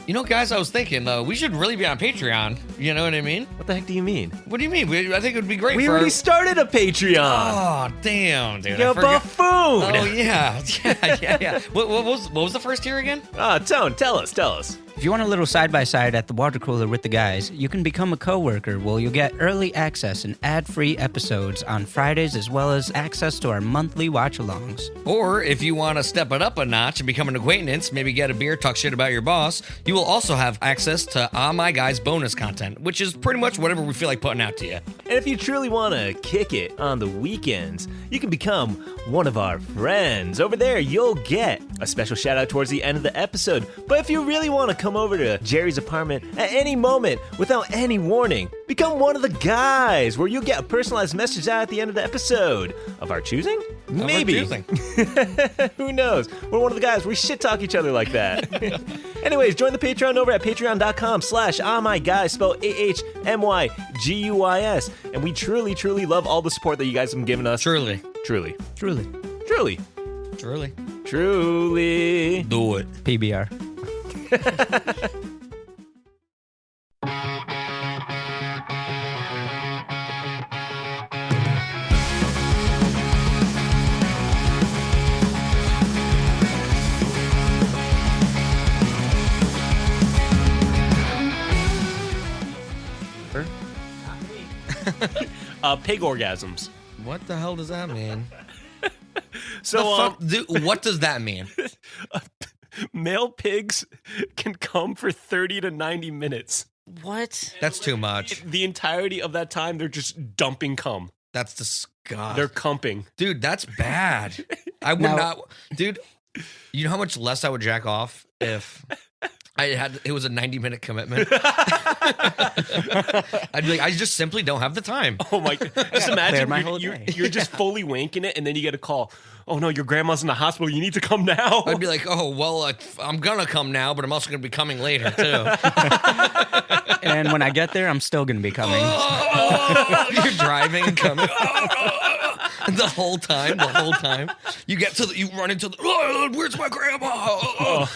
You know, guys, I was thinking, we should really be on Patreon. You know what I mean? What the heck do you mean? What do you mean? I think it would be great We for already started a Patreon. Oh, damn, dude. You buffoon. Oh, yeah. Yeah. What was the first tier again? Tone, tell us. If you want a little side-by-side at the water cooler with the guys, you can become a coworker where you'll get early access and ad-free episodes on Fridays, as well as access to our monthly watch-alongs. Or if you want to step it up a notch and become an acquaintance, maybe get a beer, talk shit about your boss, you will also have access to My Guys bonus content, which is pretty much whatever we feel like putting out to you. And if you truly want to kick it on the weekends, you can become one of our friends. Over there, you'll get a special shout out towards the end of the episode. But if you really want to come over to Jerry's apartment at any moment without any warning, become one of the guys, where you'll get a personalized message out at the end of the episode. Of our choosing? Maybe. Who knows? We're one of the guys. We shit talk each other like that. Anyways, join the Patreon over at patreon.com/ahmyguys, spelled AHMYGUYS. And we truly, truly love all the support that you guys have been giving us. Truly. Truly. Truly. Truly. Truly. Truly. Do it. PBR. Pig orgasms. What the hell does that mean? So, Dude, what does that mean? male pigs can come for 30 to 90 minutes. What? That's too much. The entirety of that time, they're just dumping cum. That's disgusting. They're cumping. Dude, that's bad. I would not. Dude, you know how much less I would jack off if it was a 90-minute commitment? I'd be like, I just simply don't have the time. Oh my God. Just imagine you're just fully wanking it, and then you get a call. Oh no, your grandma's in the hospital. You need to come now. I'd be like, oh, well, I'm going to come now, but I'm also going to be coming later, too. And when I get there, I'm still going to be coming. You're driving and coming. The whole time. You run into where's my grandma?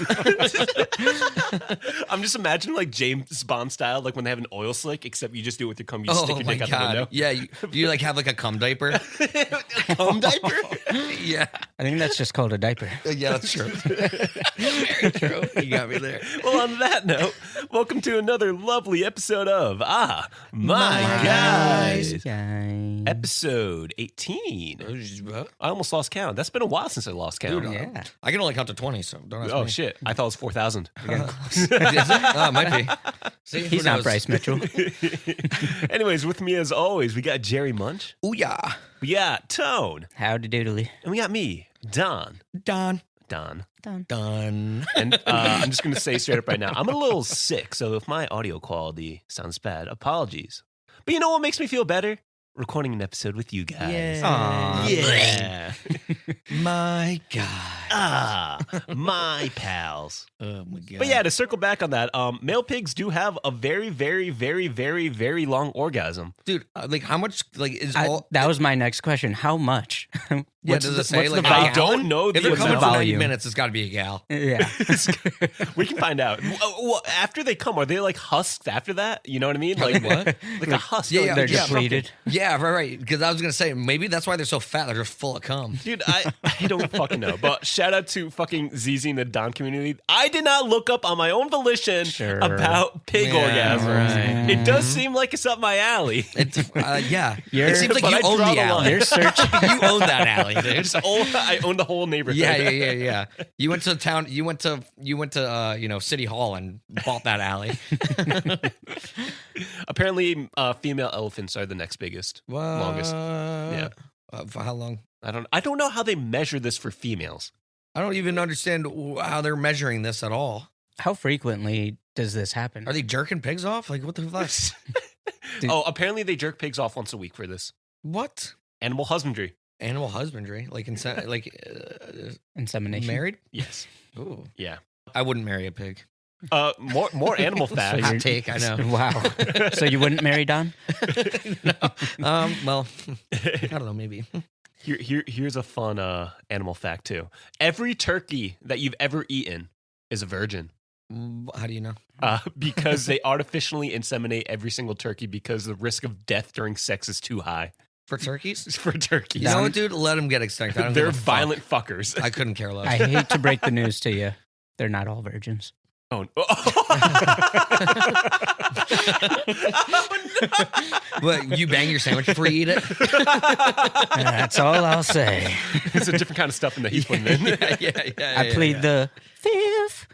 I'm just imagining like James Bond style, like when they have an oil slick, except you just do it with your cum. You stick your dick out the window. Yeah, you like have like a cum diaper. A cum diaper? Yeah. I think that's just called a diaper. Yeah, that's true. Very true. You got me there. Well, on that note, welcome to another lovely episode of My Guys. Episode 18. I almost lost count. That's been a while since I lost count. Dude, yeah. I can only count to 20, so don't ask me. Oh, shit. I thought it was 4,000. Is it? Oh, it might be. See, he's not Bryce Mitchell. Anyways, with me as always, we got Jerry Munch. Ooh, yeah. We got Tone. Howdy doodly. And we got me, Don. Done. Done. And I'm just going to say straight up right now, I'm a little sick, so if my audio quality sounds bad, apologies. But you know what makes me feel better? Recording an episode with you guys. Yeah. My God. My pals. Oh, my God. But yeah, to circle back on that, male pigs do have a very, very, very, very, very long orgasm. Dude, like how much, like that was my next question. How much? Yeah, does it say like I don't know if they're coming for 90 minutes, it's got to be a gal. Yeah. We can find out. Well, after they come, are they like husked after that? You know what I mean? Like what? Like a husk. Yeah, they're depleted. Yeah, right. Because I was going to say, maybe that's why they're so fat. They're just full of cum. Dude, I don't fucking know. But shout out to fucking ZZ in the Don community. I did not look up on my own volition about pig orgasms. Right. It does seem like it's up my alley. Yeah. It seems like you own the alley. You're searching. You own that alley, dude. I own the whole neighborhood. Yeah. You went to town. You went to City Hall and bought that alley. Apparently, female elephants are the next biggest, longest. Yeah. For how long? I don't know how they measure this for females. I don't even understand how they're measuring this at all. How frequently does this happen? Are they jerking pigs off? Like what the fuck? Apparently they jerk pigs off once a week for this. What? Animal husbandry. Animal husbandry, like insemination. Married? Yes. Ooh. Yeah. I wouldn't marry a pig. More animal fat. Hot take, I know. Wow. So you wouldn't marry Don? No. Well, I don't know. Maybe. Here's a fun animal fact too. Every turkey that you've ever eaten is a virgin. How do you know? Because they artificially inseminate every single turkey because the risk of death during sex is too high. For turkeys? For turkeys. You know what, dude? Let them get extinct. I don't They're give a fuck. violent fuckers. I couldn't care less. I hate to break the news to you. They're not all virgins. Oh, What, you bang your sandwich before you eat it? That's all I'll say. It's a different kind of stuff in the heat one then. I plead the fifth.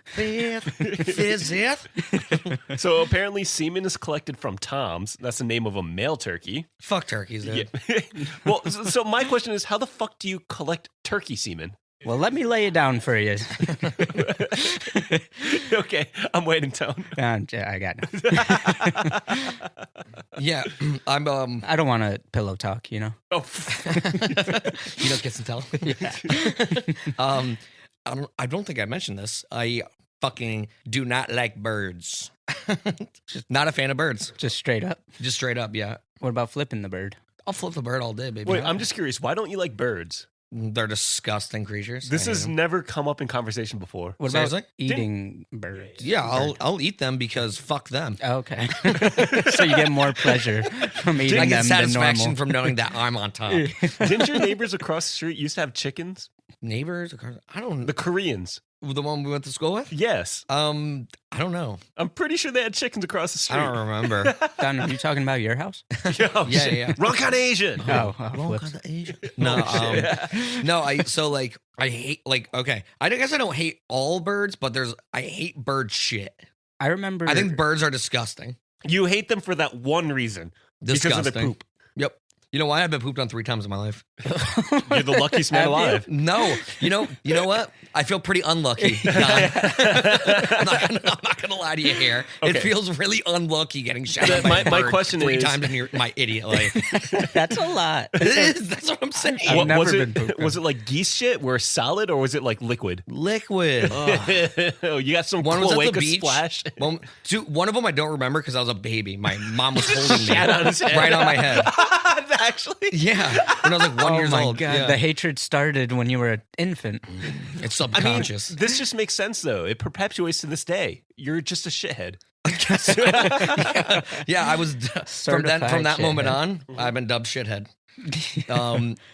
So apparently semen is collected from toms. That's the name of a male turkey. Fuck turkeys, dude. Yeah. Well, so my question is, how the fuck do you collect turkey semen? Well, let me lay it down for you. Okay, I'm waiting, Tone. I got no. Yeah, I'm. I don't want to pillow talk, you know? Oh, You know, kiss and tell. I don't think I mentioned this. I fucking do not like birds. Just not a fan of birds. Just straight up. Just straight up, yeah. What about flipping the bird? I'll flip the bird all day, baby. wait, I'm just curious. Why don't you like birds? They're disgusting creatures. This I hate has them. never come up in conversation before. What Seriously? about eating birds? Yeah, I'll eat them because fuck them. Okay. So you get more pleasure from eating I get them than satisfaction normal. from knowing that I'm on top. Didn't your neighbors across the street used to have chickens? Neighbors? I don't. The Koreans. The one we went to school with? Yes. I don't know. I'm pretty sure they had chickens across the street. I don't remember. Don, are you talking about your house? Oh, Yeah, shit. yeah. Wrong kind of Asian. Whoops. No, no. I hate okay. I guess I don't hate all birds, but I hate bird shit. I remember. I think birds are disgusting. You hate them for that one reason. Disgusting. Because of their poop. Yep. You know why? I've been pooped on 3 times in my life. You're the luckiest man Have you? alive. No, you know what? I feel pretty unlucky. Don. I'm not gonna lie to you here. It Okay. feels really unlucky getting shot at by My- a my bird question 3 is- times in my idiot life. That's a lot. It is. That's what I'm saying. I've never was been it? pooped on. Was it like geese shit, where it's solid, or was it like liquid? Liquid. Oh, you got some One was at the cloaca beach. splash. One of them I don't remember because I was a baby. My mom was holding me Shat on his head. right on my head. Actually, Yeah, when I was like 1 years oh my old. God. Yeah. The hatred started when you were an infant. It's I mean, subconscious. this just makes sense though. It perpetuates to this day. You're just a shithead. Yeah, I was from that Certified moment shithead. on. I've been dubbed shithead.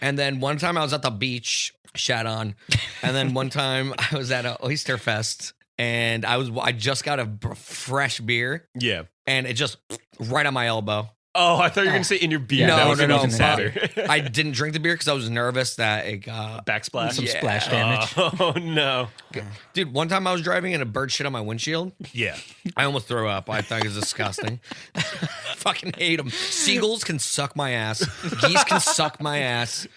And then one time I was at the beach, shat on, and then one time I was at a Oyster Fest, and I just got a fresh beer, Yeah. and it just right on my elbow. Oh, I thought you were gonna say in your beer. No, That was no, even no, sadder. I didn't drink the beer because I was nervous that it got Backsplash. Some Yeah. splash damage. Oh no. Dude, one time I was driving and a bird shit on my windshield. Yeah. I almost threw up. I thought it was disgusting. Fucking hate them. Seagulls can suck my ass. Geese can suck my ass.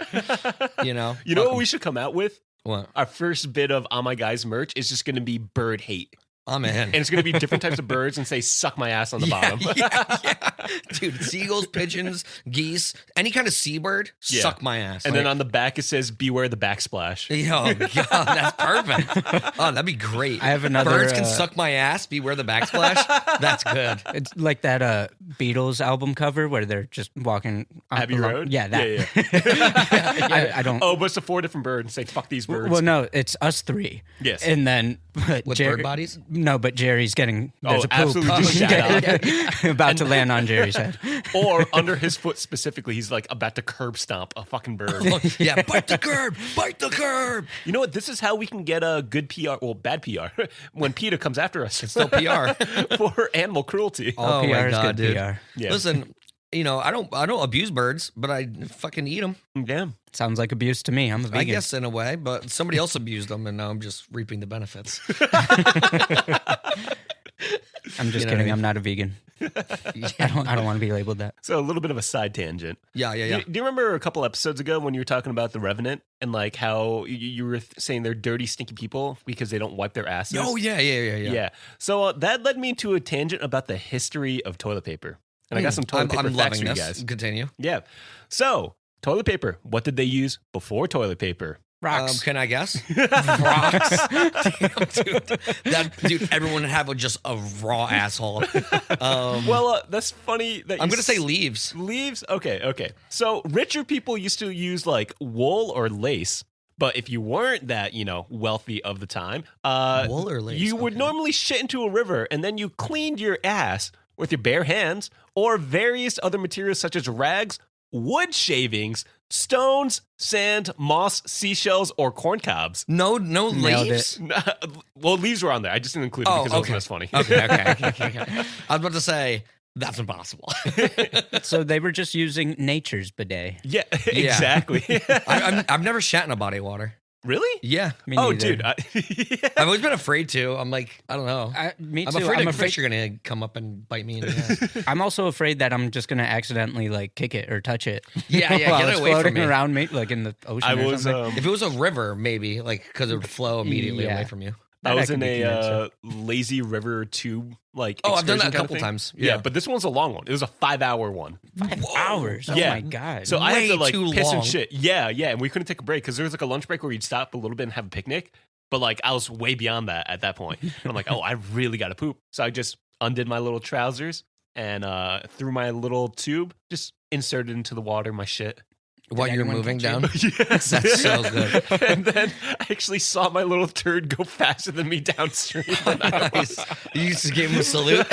You know? You know what we should come out with? What? Our first bit of On My Guys merch is just going to be bird hate. I'm in. And it's going to be different types of birds and say, suck my ass on the bottom. Yeah. Dude, seagulls, pigeons, geese, any kind of seabird, Yeah. suck my ass. And then on the back, it says, beware the backsplash. Oh, God, that's perfect. Oh, that'd be great. I have another, Birds can suck my ass, beware the backsplash. That's good. It's like that Beatles album cover where they're just walking on Abbey the Road? Yeah, that. Yeah. I don't. Oh, but it's a 4 different birds and say, fuck these birds. Well, no, it's us 3. Yes. And then With bird bodies? No, but Jerry's getting there's a poop absolutely just shat on. about to land on Jerry's head. Or under his foot specifically, he's like about to curb stomp a fucking bird. Oh, yeah, bite the curb, bite the curb. You know what? This is how we can get a good PR, well, bad PR, when PETA comes after us. It's still PR. for animal cruelty. All Oh my PR is God, good dude. PR. Yeah. Listen, you know, I don't abuse birds, but I fucking eat them. Damn. Sounds like abuse to me. I'm a vegan. I guess in a way, but somebody else abused them, and now I'm just reaping the benefits. I'm just You know kidding. what I mean? I'm not a vegan. I don't want to be labeled that. So a little bit of a side tangent. Yeah. Do you remember a couple episodes ago when you were talking about the Revenant and like how you were saying they're dirty, stinky people because they don't wipe their asses? Oh yeah. Yeah. So that led me to a tangent about the history of toilet paper. And I got some toilet paper I'm facts loving for you this. guys. Continue. Yeah. So, toilet paper. What did they use before toilet paper? Rocks. Can I guess? Rocks. Damn, dude, everyone would have just a raw asshole. Well, that's funny. That I'm you gonna say leaves. leaves. Okay. So richer people used to use like wool or lace, But if you weren't that, wealthy of the time, Wool or lace? you would Okay. normally shit into a river and then you cleaned your ass with your bare hands or various other materials such as rags, wood shavings, stones, sand, moss, seashells, or corn cobs. No Nailed leaves? Well, leaves were on there. I just didn't include it because it wasn't as funny. Okay. I was about to say, that's impossible. So they were just using nature's bidet. Yeah, exactly. I've never shat in a body of water. Really? Yeah. Me Oh, neither. dude. I've always been afraid to. I'm like, I don't know. Me I'm too. afraid a fish are going to come up and bite me in the ass. I'm also afraid that I'm just gonna accidentally like kick it or touch it. Yeah, while get it's it away from floating me. around me, like in the ocean. I or was something. If it was a river, maybe, like, because it would flow immediately Yeah. away from you. I That was could in be a lazy river tube like. Oh, I've done excursion that a kind of couple thing. times. Yeah, Yeah. but this one's a long one. It was a 5-hour one. 5 hours. Oh Yeah. my god. So I had to Way like too piss long. and shit. Yeah, and we couldn't take a break because there was like a lunch break where you'd stop a little bit and have a picnic. But like I was way beyond that at that point. And I'm like, oh, I really got to poop. So I just undid my little trousers and through my little tube, just inserted into the water my shit. While you're anyone moving catch down. Yes. That's so good. And then I actually saw my little turd go faster than me downstream. And I Nice. You just gave him a salute.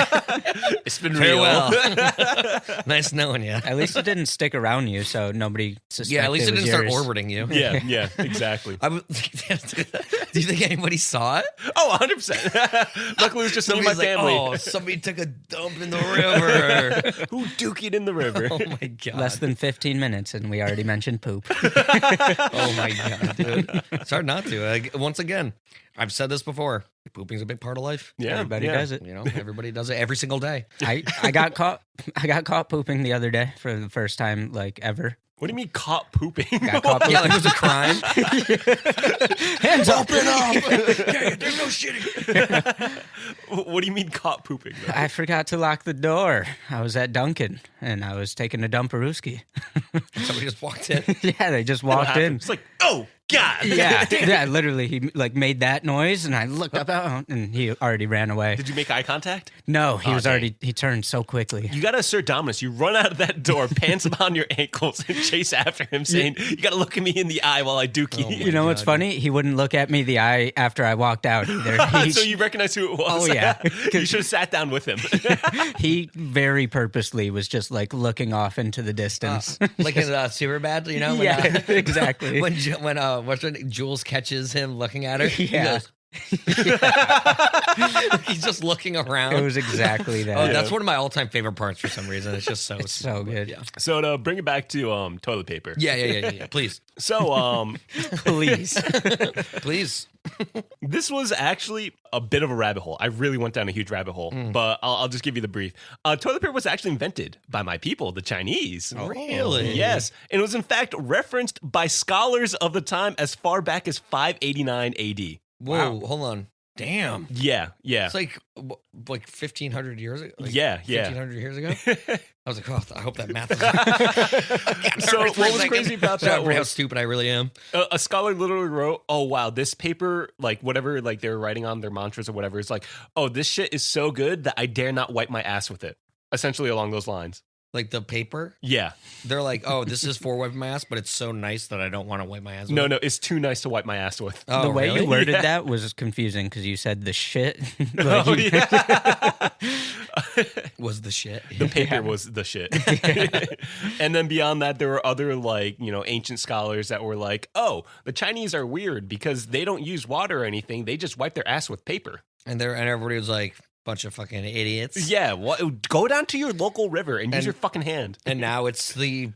It's been Farewell. real. Nice knowing you. At least it didn't stick around you, so nobody suspected. Yeah, at least it was didn't start yours. orbiting you. Yeah, exactly. I would, do you think anybody saw it? Oh, 100%. Luckily, it was just me and my Somebody's like, family. oh, somebody took a dump in the river. Who dookied in the river? Oh my god. Less than 15 minutes, and we already mentioned poop. Oh my god, dude. It's hard not to. Once again, I've said this before. Pooping's a big part of life. Yeah, Everybody yeah. does it. You know, everybody does it every single day. I got caught. I got caught pooping the other day for the first time, like ever. What do you mean caught pooping? Got caught Yeah, like it was a crime. Hands up! Open up. Hey, there's no shitting. What do you mean caught pooping? though? I forgot to lock the door. I was at Dunkin' and I was taking a dumperooski. Somebody just walked in. Yeah, they just What walked happened? in. It's like, oh God. Yeah, literally, he like made that noise, and I looked up out, and he already ran away. Did you make eye contact? No, he Aw, was dang. already. He turned so quickly. You gotta assert dominance. You run out of that door, pants upon your ankles, and chase after him, saying, "You gotta look at me in the eye while I dookie." Oh my You know what's God. funny? He wouldn't look at me the eye after I walked out either. He, So you recognize who it was? Oh, yeah. You should have sat down with him. he very purposely was just like looking off into the distance. Like in Superbad, you know? When, Yeah, exactly. When what's her name? Jules catches him looking at her. Yeah. He goes, he's just looking around. It was exactly that. Oh, that's one of my all-time favorite parts for some reason. It's just so It's so good. Yeah. So to bring it back to toilet paper. Yeah. Please, So Please. please. this was actually a bit of a rabbit hole. I really went down a huge rabbit hole, but I'll just give you the brief. Toilet paper was actually invented by my people, the Chinese. Really? Yes. And it was in fact referenced by scholars of the time as far back as 589 AD. Whoa, hold on. Damn. Yeah. It's like 1,500 years ago. Like Yeah. 1,500 years ago. I was like, oh, I hope that math is. So what was crazy about that How was stupid I really am. a scholar literally wrote, "Oh wow, this paper, like whatever, like they were writing on their mantras or whatever, it's like, oh, this shit is so good that I dare not wipe my ass with it." Essentially along those lines. Like the paper, Yeah. they're like, oh, this is for wiping my ass, but it's so nice that I don't want to wipe my ass. No, with it. it's too nice to wipe my ass with. Oh, The way really? you worded Yeah. that was confusing because you said the shit. Oh, you- yeah. was the shit. The paper was the shit. And then beyond that, there were other like, ancient scholars that were like, oh, the Chinese are weird because they don't use water or anything. They just wipe their ass with paper. And everybody was like, bunch of fucking idiots. Yeah. Go down to your local river and use And- your fucking hand. And now it's the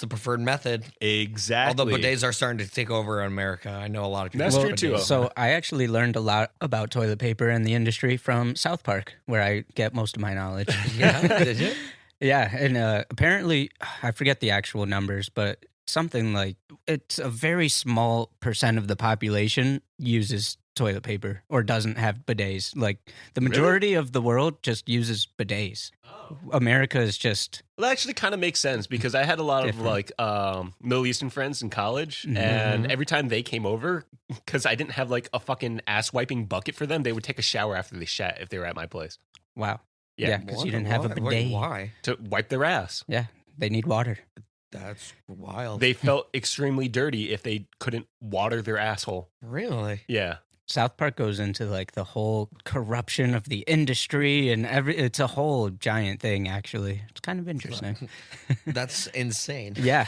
preferred method. Exactly. Although bidets are starting to take over in America. I know a lot of people. That's use true, too. bidets. So I actually learned a lot about toilet paper and the industry from South Park, where I get most of my knowledge. Yeah, did you? Yeah, and apparently, I forget the actual numbers, but something like it's a very small percent of the population uses toilet paper or doesn't have bidets. Like the majority of the world just uses bidets. America is just Well, that actually kind of makes sense because I had a lot Different. of like Middle Eastern friends in college, Mhm. and every time they came over, because I didn't have like a fucking ass wiping bucket for them, they would take a shower after they shat if they were at my place wow. Yeah. Yeah, because you didn't have a Why? bidet. Why? to wipe their ass. Yeah, they need water. That's wild. They felt extremely dirty if they couldn't water their asshole. Really? Yeah. South Park goes into like the whole corruption of the industry and it's a whole giant thing, actually. It's kind of interesting. That's insane. Yeah.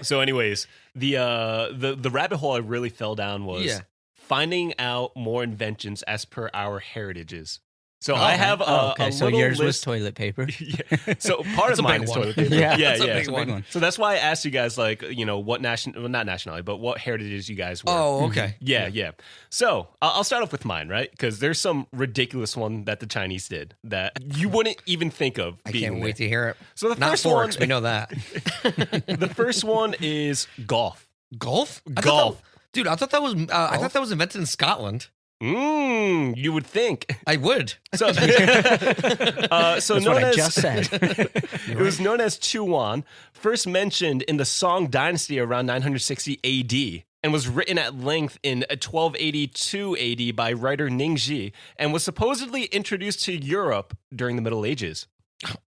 So anyways, the rabbit hole I really fell down was finding out more inventions as per our heritages. So I have a so little yours was list. toilet paper. Yeah. So part of mine is toilet paper. Yeah, yeah, that's a yeah. big one. So that's why I asked you guys, like, you know, what not nationality, but what heritages you guys were. Oh, okay. Yeah. So I'll start off with mine, right? Because there's some ridiculous one that the Chinese did that you wouldn't even think of. I can't wait to hear it. So the Not first forks, one, we know that. the first one is golf. Golf? Golf. Dude, I thought that was I thought that was invented in Scotland. You would think. I would. So, so That's known what I as just said. it was known as Chuan, first mentioned in the Song Dynasty around 960 AD, and was written at length in 1282 AD by writer Ningxi, and was supposedly introduced to Europe during the Middle Ages.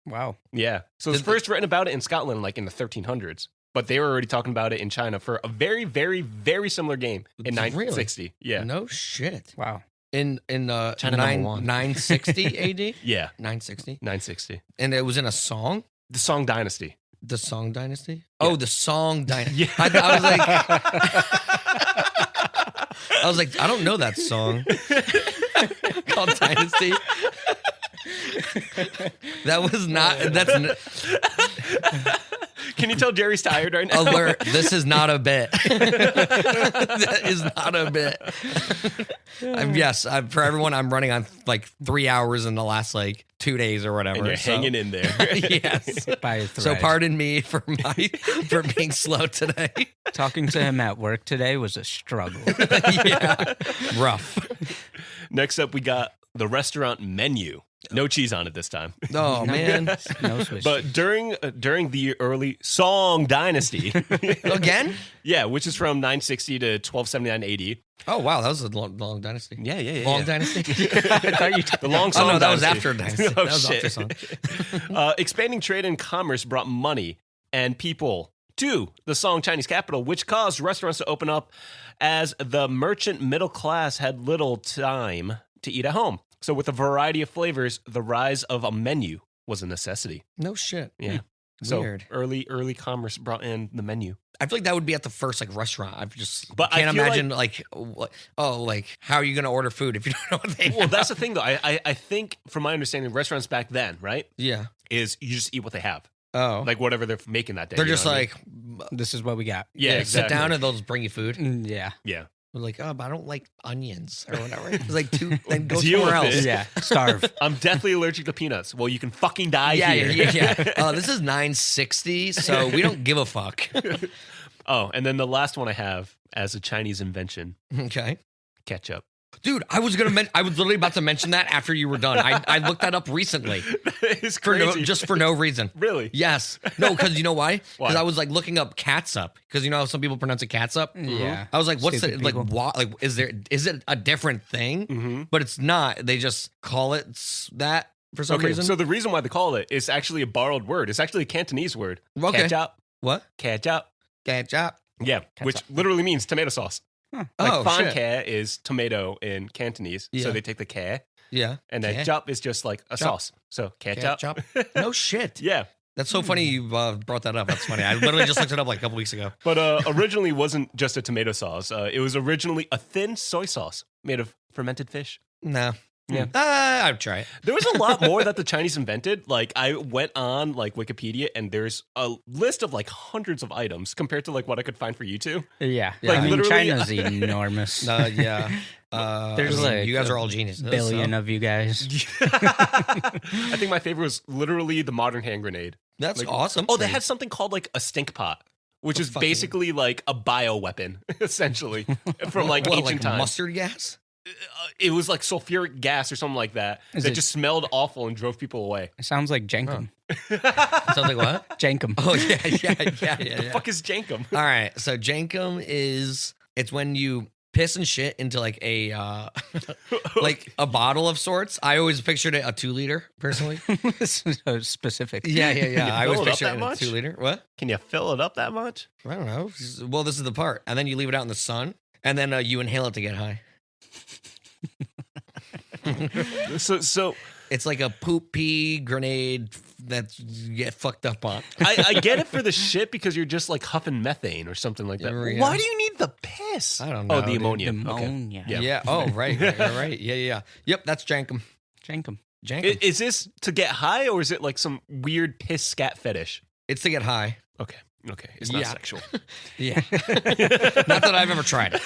Wow. Yeah, so it was first written about it in Scotland, like in the 1300s. But they were already talking about it in China for a very, very, very similar game in 960. Yeah. No shit. Wow. In China number one. 960 AD? Yeah. 960. 960. And it was in a song? The Song Dynasty. The Song Dynasty? Oh, the Song Dynasty. Yeah. I was like, I don't know that song called Dynasty. That was not. Can you tell Jerry's tired right now? Alert! This is not a bit. That is not a bit. For everyone, I'm running on like 3 hours in the last like 2 days or whatever. And you're hanging in there. Yes. By a thread. So pardon me for being slow today. Talking to him at work today was a struggle. Yeah, rough. Next up, we got the restaurant menu. No cheese on it this time. Oh man, No Swiss. But during the early Song Dynasty, again? yeah, which is from 960 to 1279 AD. Oh wow, that was a long dynasty. Yeah. Long dynasty. I thought you The long Song Oh no, that was Dynasty. after dynasty. Oh, That was shit. after Song. Expanding trade and commerce brought money and people to the Song Chinese capital, which caused restaurants to open up as the merchant middle class had little time to eat at home. So with a variety of flavors, the rise of a menu was a necessity. No shit. Yeah. So Weird. early commerce brought in the menu. I feel like that would be at the first like restaurant. I just But I can't feel imagine like how are you going to order food if you don't know what they Well, have? that's the thing, though. I think, from my understanding, restaurants back then, right, Yeah. is you just eat what they have, Oh. like whatever they're making that day. They're you know just what I mean? like This is what we got. yeah, exactly. sit down and they'll just bring you food. Yeah. yeah. We're like, oh, but I don't like onions or whatever. It's like then go Deal somewhere with else. it. Yeah. Starve. I'm deathly allergic to peanuts. Well, you can fucking die Yeah, here. yeah. This is 960, so we don't give a fuck. Oh, and then the last one I have as a Chinese invention: Okay. ketchup. Dude, I was literally about to mention that after you were done. I looked that up recently That is for crazy. just for no reason. Really? Yes. No, because you know why? Why? Because I was like looking up catsup. Because you know how some people pronounce it catsup? Yeah. I was like, what's Stupid it like? people. Why, like, is it a different thing? Mm-hmm. But it's not. They just call it that for some Okay, reason. so the reason why they call it is actually a borrowed word. It's actually a Cantonese word. Okay. Ketchup. What? Ketchup. Ketchup. Yeah, which literally means tomato sauce. Like Oh, fan shit. ke is tomato in Cantonese, Yeah. so they take the ke, Yeah. and then Ke. jup is just like a Jup. sauce. So ketchup. Ketchup. No shit. Yeah, That's so funny you brought that up. That's funny. I literally just looked it up like a couple weeks ago. but originally wasn't just a tomato sauce. It was originally a thin soy sauce made of fermented fish. No. Yeah. I'd try it. There was a lot more that the Chinese invented. Like I went on like Wikipedia, and there's a list of like hundreds of items compared to like what I could find for you two. Yeah. Like, I mean, literally- China's enormous. Yeah. There's like you guys a are all geniuses. billion so. of you guys. I think my favorite was literally the modern hand grenade. That's Like- awesome. Oh, they had something called like a stink pot, which is fucking- basically like a bioweapon, essentially, from like what, ancient like times. mustard gas? It was like sulfuric gas or something like that Is that it- just smelled awful and drove people away. It sounds like Jankum. Sounds like what? Jankum. Oh yeah. Fuck is Jankum? All right. So jankum it's when you piss and shit into like a like a bottle of sorts. I always pictured it a 2-liter personally. So specific. Yeah. I always fill it up pictured that it much? a 2-liter. What? Can you fill it up that much? I don't know. Well, this is the part, and then you leave it out in the sun, and then you inhale it to get high. So It's like a poop pee grenade that you get fucked up on. I get it for the shit because you're just like huffing methane or something like that. Yeah. Why do you need the piss? I don't know. Oh, the dude. ammonia. Pneumonia. Yeah. Yeah. Oh, right. Right. Yeah. Yep. That's jankum. Jankum. Jankum. Is this to get high or is it like some weird piss scat fetish? It's to get high. Okay. It's not Yeah. sexual. Yeah. Not that I've ever tried it.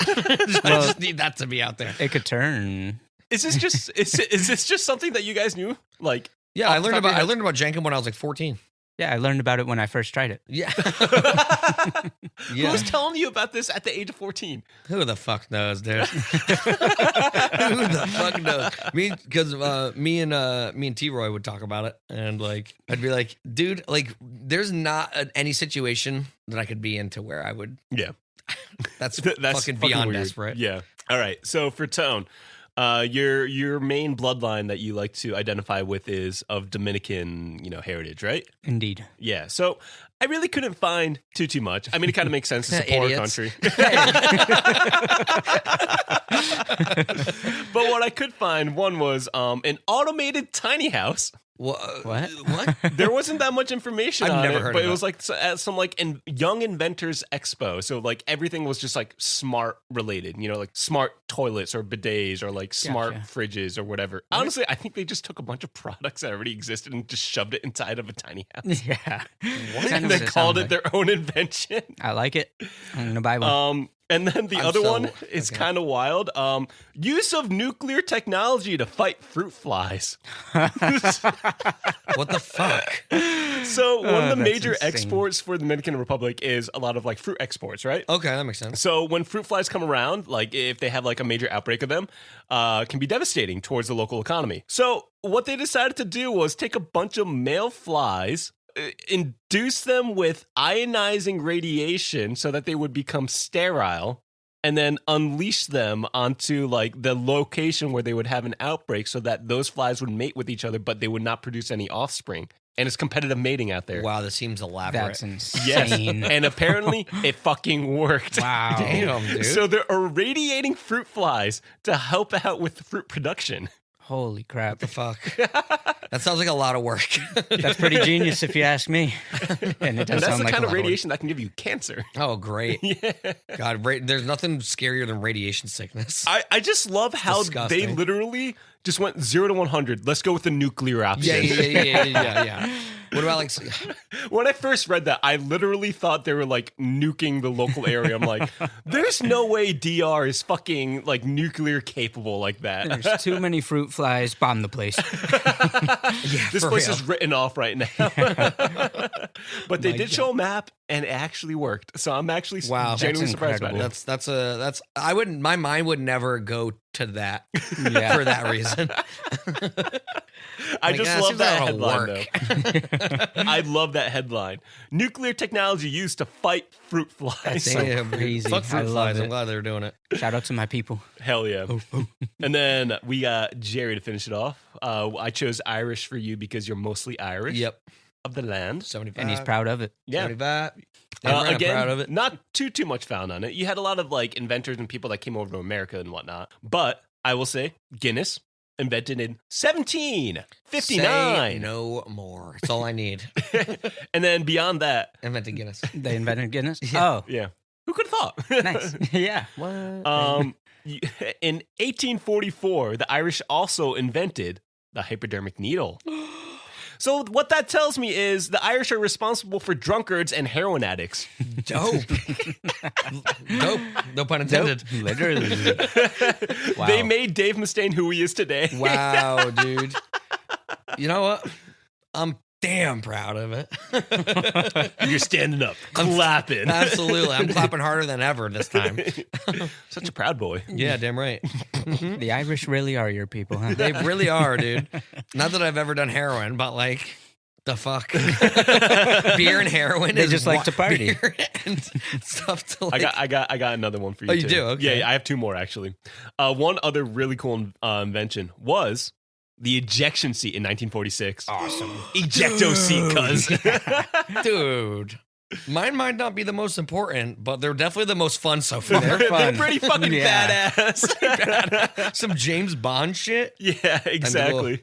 I just need that to be out there. It could turn. Is this just something that you guys knew? Like, Yeah, off I the learned top of your about heads? jankum when I was like 14. Yeah, I learned about it when I first tried it. Yeah. Who Yeah. was telling you about this at the age of 14? Who the fuck knows, dude? Who the fuck knows? Me and T-Roy would talk about it, and like I'd be like, dude, like there's not any situation that I could be into where I would. Yeah. That's That's fucking beyond weird. desperate. Yeah. All right. So for Tone, your main bloodline that you like to identify with is of Dominican, heritage, right? Indeed. Yeah. So I really couldn't find too much. I mean, it kind of makes sense. It's a poor Idiots. country. But what I could find, one was an automated tiny house. What? What? There wasn't that much information I've on never it, heard but of it was that. like at some like Young Inventors Expo. So like everything was just like smart related, like smart toilets or bidets or like smart Gotcha. fridges or whatever. Honestly, I think they just took a bunch of products that already existed and just shoved it inside of a tiny house. Yeah. Kind And of they what called sounds it their own invention. I like it. I'm gonna buy one. And then the I'm other so- one is okay. kind of wild. Use of nuclear technology to fight fruit flies. What the fuck? So one of the That's major insane. exports for the Dominican Republic is a lot of like fruit exports, right? Okay, that makes sense. So when fruit flies come around, like if they have like a major outbreak of them, can be devastating towards the local economy. So what they decided to do was take a bunch of male flies, induce them with ionizing radiation so that they would become sterile, and then unleash them onto like the location where they would have an outbreak so that those flies would mate with each other, but they would not produce any offspring. And it's competitive mating out there. Wow, this seems elaborate. That's insane. Yes. And apparently it fucking worked. Wow. Damn, dude. So they're irradiating fruit flies to help out with fruit production. Holy crap. the fuck? That sounds like a lot of work. That's pretty genius if you ask me. And it does And that's sound the like kind a of lot work. radiation that can give you cancer. Oh, great. Yeah. God, there's nothing scarier than radiation sickness. I just love how they Disgusting. literally just went 0 to 100. Let's go with the nuclear option. Yeah. What about like? When I first read that, I literally thought they were like nuking the local area. I'm like, there's no way DR is fucking like nuclear capable like that. There's too many fruit flies. Bomb the place. Yeah, This for place real. is written off right now. But they My did show a map and it actually worked. So I'm actually Wow. genuinely That's surprised about it. That's I wouldn't. My mind would never go to that Yeah. for that reason. I Like, just it love seems like that it'll headline, work. though. I love that headline. Nuclear technology used to fight fruit flies. That's so Damn, dude. crazy. Fuck I fruit love flies. it. I'm glad they're doing it. Shout out to my people. Hell yeah. And then we got Jerry to finish it off. I chose Irish for you because you're mostly Irish. Yep. Of the land. 75. And he's proud of it. Yeah. 75. I'm Again, proud of it. not too much found on it. You had a lot of like inventors and people that came over to America and whatnot. But I will say Guinness, invented in 1759. Say no more. That's all I need. And then beyond that, Invented Guinness. They invented Guinness? Yeah. yeah. Who could have thought? Nice. Yeah. What? In 1844, the Irish also invented the hypodermic needle. So what that tells me is the Irish are responsible for drunkards and heroin addicts. Dope. Dope. No pun intended. Literally. Wow. They made Dave Mustaine who he is today. Wow, dude. You know what? I'm damn proud of it. You're standing up, clapping. Absolutely. I'm clapping harder than ever this time. Such a proud boy. Yeah, damn right. The Irish really are your people, huh? They really are, dude. Not that I've ever done heroin, but like, The fuck? Beer and heroin. They is just like to party. beer and stuff to like. I got another one for you. Oh, you too. do? Okay. Yeah, I have two more actually. One other really cool invention was the ejection seat in 1946. Awesome. Ejecto seat, cuz. Dude. Mine might not be the most important, but they're definitely the most fun so far. They're fun. They're pretty fucking Yeah. badass. Some James Bond shit. Yeah, exactly.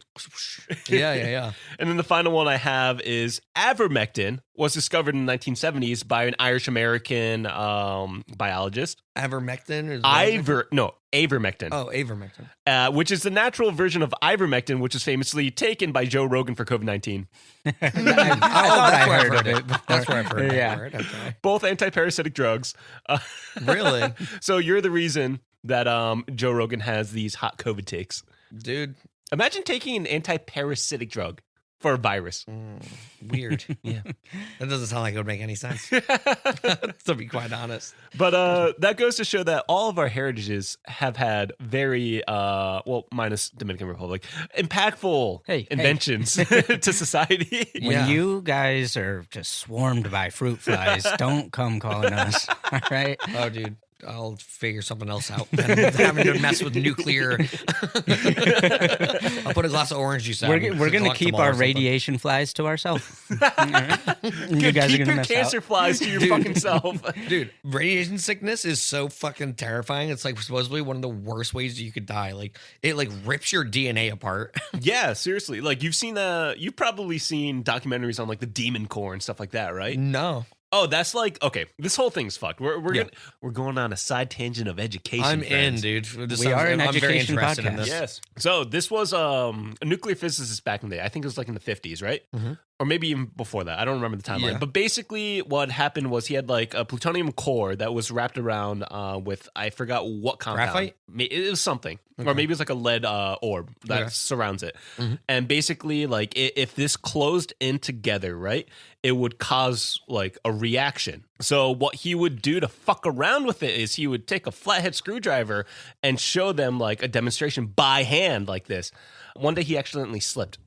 Yeah. And then the final one I have is ivermectin was discovered in the 1970s by an Irish-American biologist. Ivermectin is Ivermectin. Oh, ivermectin. Which is the natural version of ivermectin, which is famously taken by Joe Rogan for COVID-19. I thought I heard of it. That's where I've heard Yeah. it. Okay. Both anti-parasitic drugs. Really? So you're the reason that Joe Rogan has these hot COVID takes. Dude. Imagine taking an anti-parasitic drug for a virus. Weird. Yeah. That doesn't sound like it would make any sense. To be quite honest. But that goes to show that all of our heritages have had very, minus Dominican Republic, impactful inventions to society. When Yeah. you guys are just swarmed by fruit flies, don't come calling us. All right? Oh, dude. I'll figure something else out. Having to mess with nuclear. I'll put a glass of orange juice out. We're going to keep our radiation flies to ourselves. All right? You guys Keep are going to your miss cancer out. flies to your fucking self. Dude, radiation sickness is so fucking terrifying. It's like supposedly one of the worst ways you could die. Like it like rips your DNA apart. Yeah, seriously. Like you've probably seen documentaries on like the demon core and stuff like that, right? No. Oh, that's like okay. This whole thing's fucked. We're going on a side tangent of education. I'm friends. in, dude. We are an I'm very education interested in podcast. this. Yes. So this was a nuclear physicist back in the day. I think it was like in the 50s, right? Mm-hmm. Or maybe even before that. I don't remember the timeline. Yeah. But basically what happened was he had like a plutonium core that was wrapped around with, I forgot what compound. Graphite? It was something. Okay. Or maybe it was like a lead orb that Okay. surrounds it. Mm-hmm. And basically like if this closed in together, right, it would cause like a reaction. So what he would do to fuck around with it is he would take a flathead screwdriver and show them like a demonstration by hand like this. One day he accidentally slipped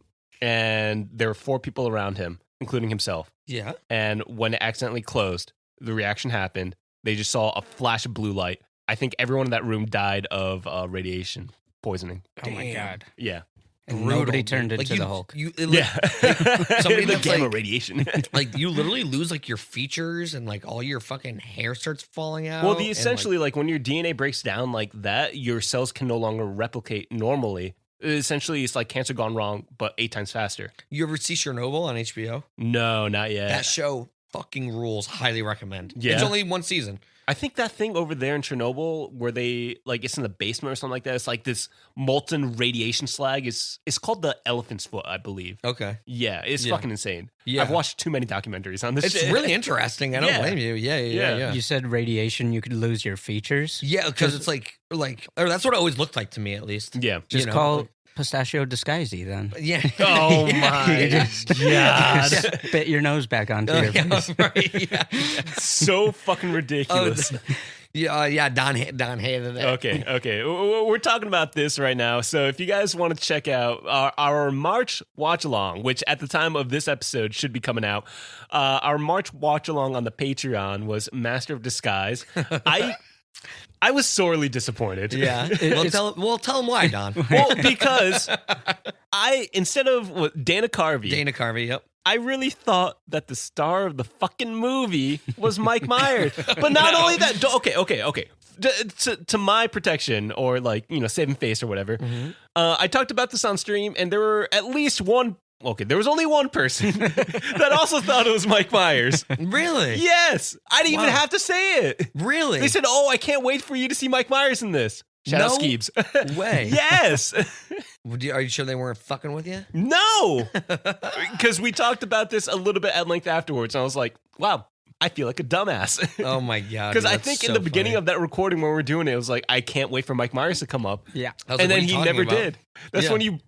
and there were 4 people around him, including himself. Yeah. And when it accidentally closed, the reaction happened. They just saw a flash of blue light. I think everyone in that room died of radiation poisoning. Oh, my Damn. God. Yeah. And Brutal, nobody dude. turned Like, into the Hulk. Somebody the that's gamma like, radiation. like you literally lose like your features and like all your fucking hair starts falling out. Well, and, essentially, like when your DNA breaks down like that, your cells can no longer replicate normally. Essentially, it's like cancer gone wrong, but 8 times faster. you ever see Chernobyl on HBO? No, not yet. That show fucking rules. Highly recommend. Yeah. It's only 1 season. I think that thing over there in Chernobyl, where they like it's in the basement or something like that. It's like this molten radiation slag. It's called the elephant's foot, I believe. Okay. Yeah, it's Yeah. fucking insane. Yeah. I've watched too many documentaries on this. It's shit. really interesting. I don't Yeah. blame you. Yeah. Yeah. You said radiation, you could lose your features. Yeah, because it's like, or that's what it always looked like to me, at least. Yeah. Just you know, call like- pistachio disguisey then. Yeah. Oh my god, Spit your nose back onto your face. yeah, right. Yeah. so fucking ridiculous. Yeah. Don hated it. Okay. We're talking about this right now. So if you guys want to check out our March watch along, which at the time of this episode should be coming out, our March watch along on the Patreon was Master of Disguise. I was sorely disappointed. Yeah. Well, tell him why, Don. Well, because instead of Dana Carvey, Dana Carvey. Yep. I really thought that the star of the fucking movie was Mike Myers. But not only that, okay. To my protection or like, saving face or whatever, I talked about this on stream and there were at least there was only one person that also thought it was Mike Myers. Really? Yes. I didn't even Wow. have to say it. Really? They said, I can't wait for you to see Mike Myers in this. Shout out No Skeebs. way. Yes. Are you sure they weren't fucking with you? No. Because we talked about this a little bit at length afterwards. And I was like, wow, I feel like a dumbass. Oh my god! Because I that's think in so the beginning funny. of that recording when we were doing it was like, I can't wait for Mike Myers to come up. Yeah. I was like, And what then are you he talking never about? did. That's Yeah. when you